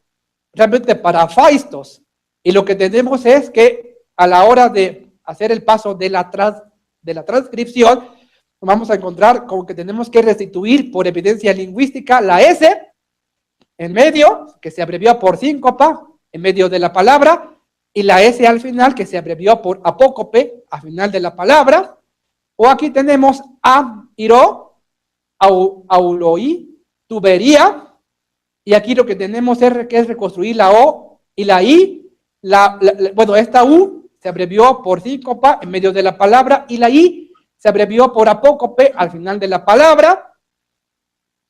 realmente para faistos. Y lo que tenemos es que a la hora de hacer el paso de la transcripción, vamos a encontrar como que tenemos que restituir por evidencia lingüística la S en medio, que se abrevió por síncopa, en medio de la palabra, y la S al final, que se abrevió por apócope, al final de la palabra. O aquí tenemos a, iro, auloí, tubería, y aquí lo que tenemos es que es reconstruir la O y la I. Bueno, esta U se abrevió por síncopa en medio de la palabra, y la I se abrevió por apócope al final de la palabra.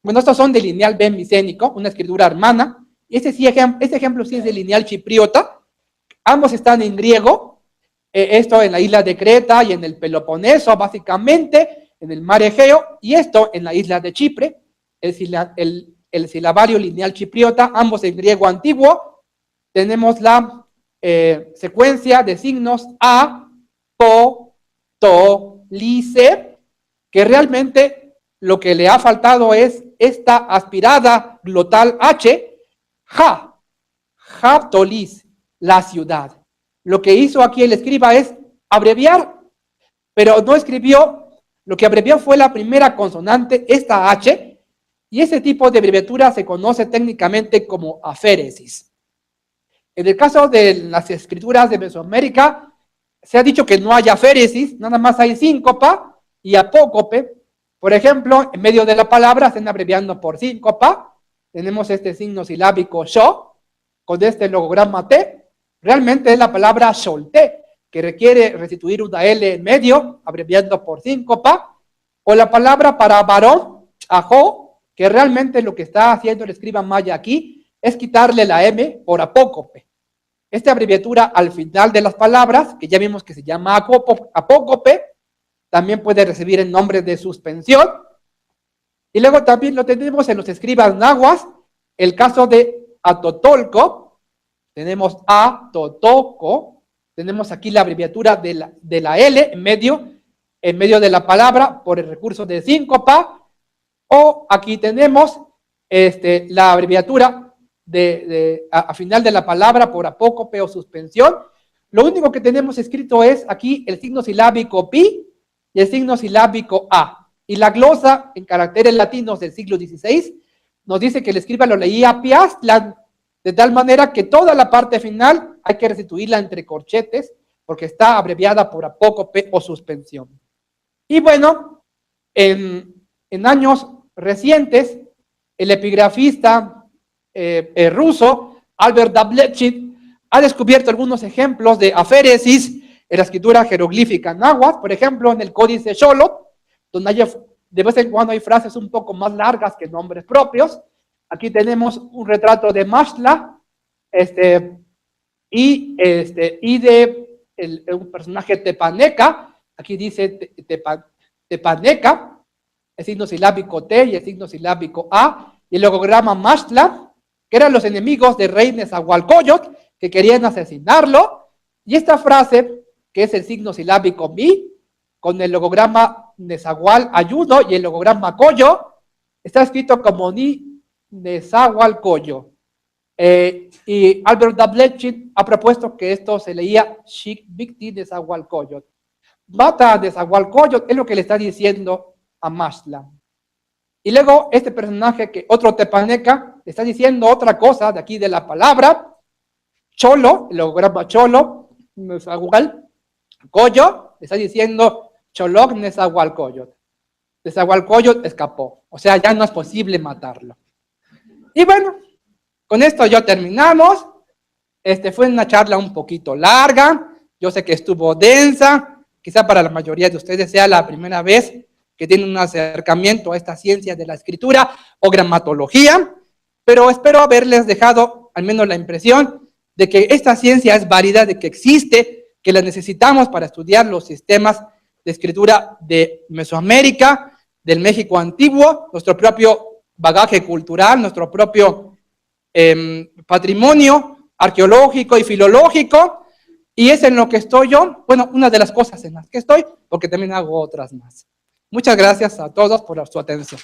Bueno, estos son de lineal B micénico, una escritura hermana. Y este ejemplo sí es de lineal chipriota. Ambos están en griego. Esto en la isla de Creta y en el Peloponeso, básicamente, en el mar Egeo. Y esto en la isla de Chipre, el silabario lineal chipriota, ambos en griego antiguo. Tenemos la secuencia de signos A, Po, To, Lice, que realmente lo que le ha faltado es esta aspirada glotal H, Ja, Japtolis, la ciudad. Lo que hizo aquí el escriba es abreviar, pero no escribió, lo que abrevió fue la primera consonante, esta H, y ese tipo de abreviatura se conoce técnicamente como aféresis. En el caso de las escrituras de Mesoamérica, se ha dicho que no hay aféresis, nada más hay síncopa y apócope. Por ejemplo, en medio de la palabra están abreviando por síncopa. Tenemos este signo silábico sho, con este logograma T. Realmente es la palabra solté, que requiere restituir una L en medio, abreviando por síncopa. O la palabra para varón, ajo, que realmente lo que está haciendo el escriba maya aquí es quitarle la M por apócope. Esta abreviatura al final de las palabras, que ya vimos que se llama apócope, también puede recibir el nombre de suspensión. Y luego también lo tenemos en los escribas nahuas, el caso de Atotolco, tenemos Atotoco, tenemos aquí la abreviatura de la L en medio de la palabra por el recurso de síncopa, o aquí tenemos la abreviatura a final de la palabra por apócope o suspensión. Lo único que tenemos escrito es aquí el signo silábico pi y el signo silábico a. Y la glosa en caracteres latinos del siglo XVI nos dice que el escriba lo leía piastlan, de tal manera que toda la parte final hay que restituirla entre corchetes porque está abreviada por apócope o suspensión. Y bueno, en años recientes, el epigrafista ruso Albert Davletshin ha descubierto algunos ejemplos de aféresis en la escritura jeroglífica náhuatl, por ejemplo, en el Códice Xolotl, donde de vez en cuando hay frases un poco más largas que nombres propios. Aquí tenemos un retrato de Maxtla, y de un personaje tepaneca. Aquí dice tepaneca, el signo silábico T y el signo silábico A, y el logograma Maxtla, que eran los enemigos del rey Nezahualcóyotl, que querían asesinarlo, y esta frase, que es el signo silábico Mi, con el logograma Nezahual Ayuno y el logograma Coyo, está escrito como Ni Nezahualcoyo. Y Albert Davletshin ha propuesto que esto se leía Shik Bikti Nezahualcoyo. Mata a Nezahualcoyo, es lo que le está diciendo a Maxtla. Y luego este personaje, que otro tepaneca, le está diciendo otra cosa de aquí de la palabra. Cholo, el logograma Cholo, Nezahualcoyo, le está diciendo Xoloc Nezahualcóyotl. Nezahualcóyotl escapó, o sea, ya no es posible matarlo. Y bueno, con esto ya terminamos. Fue una charla un poquito larga, yo sé que estuvo densa, quizá para la mayoría de ustedes sea la primera vez que tienen un acercamiento a esta ciencia de la escritura o gramatología, pero espero haberles dejado al menos la impresión de que esta ciencia es válida, de que existe, que la necesitamos para estudiar los sistemas de escritura de Mesoamérica, del México antiguo, nuestro propio bagaje cultural, nuestro propio patrimonio arqueológico y filológico, y es en lo que estoy yo, bueno, una de las cosas en las que estoy, porque también hago otras más. Muchas gracias a todos por su atención.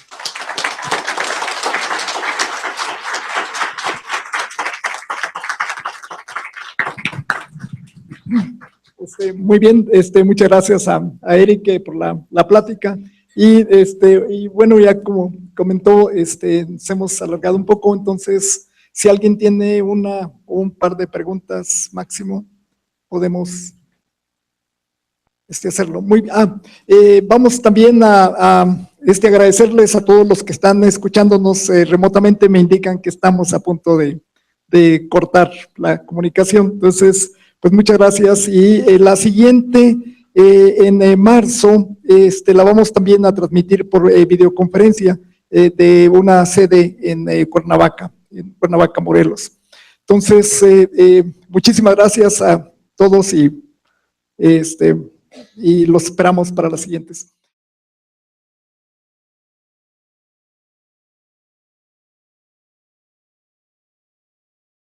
Muy bien, muchas gracias a Eric por la plática. Y bueno, ya como comentó, nos hemos alargado un poco, entonces, si alguien tiene un par de preguntas máximo, podemos hacerlo. Muy bien. Vamos también a agradecerles a todos los que están escuchándonos remotamente. Me indican que estamos a punto de cortar la comunicación. Entonces, pues muchas gracias. Y la siguiente, en marzo, la vamos también a transmitir por videoconferencia de una sede en Cuernavaca, Morelos. Entonces, muchísimas gracias a todos y los esperamos para las siguientes.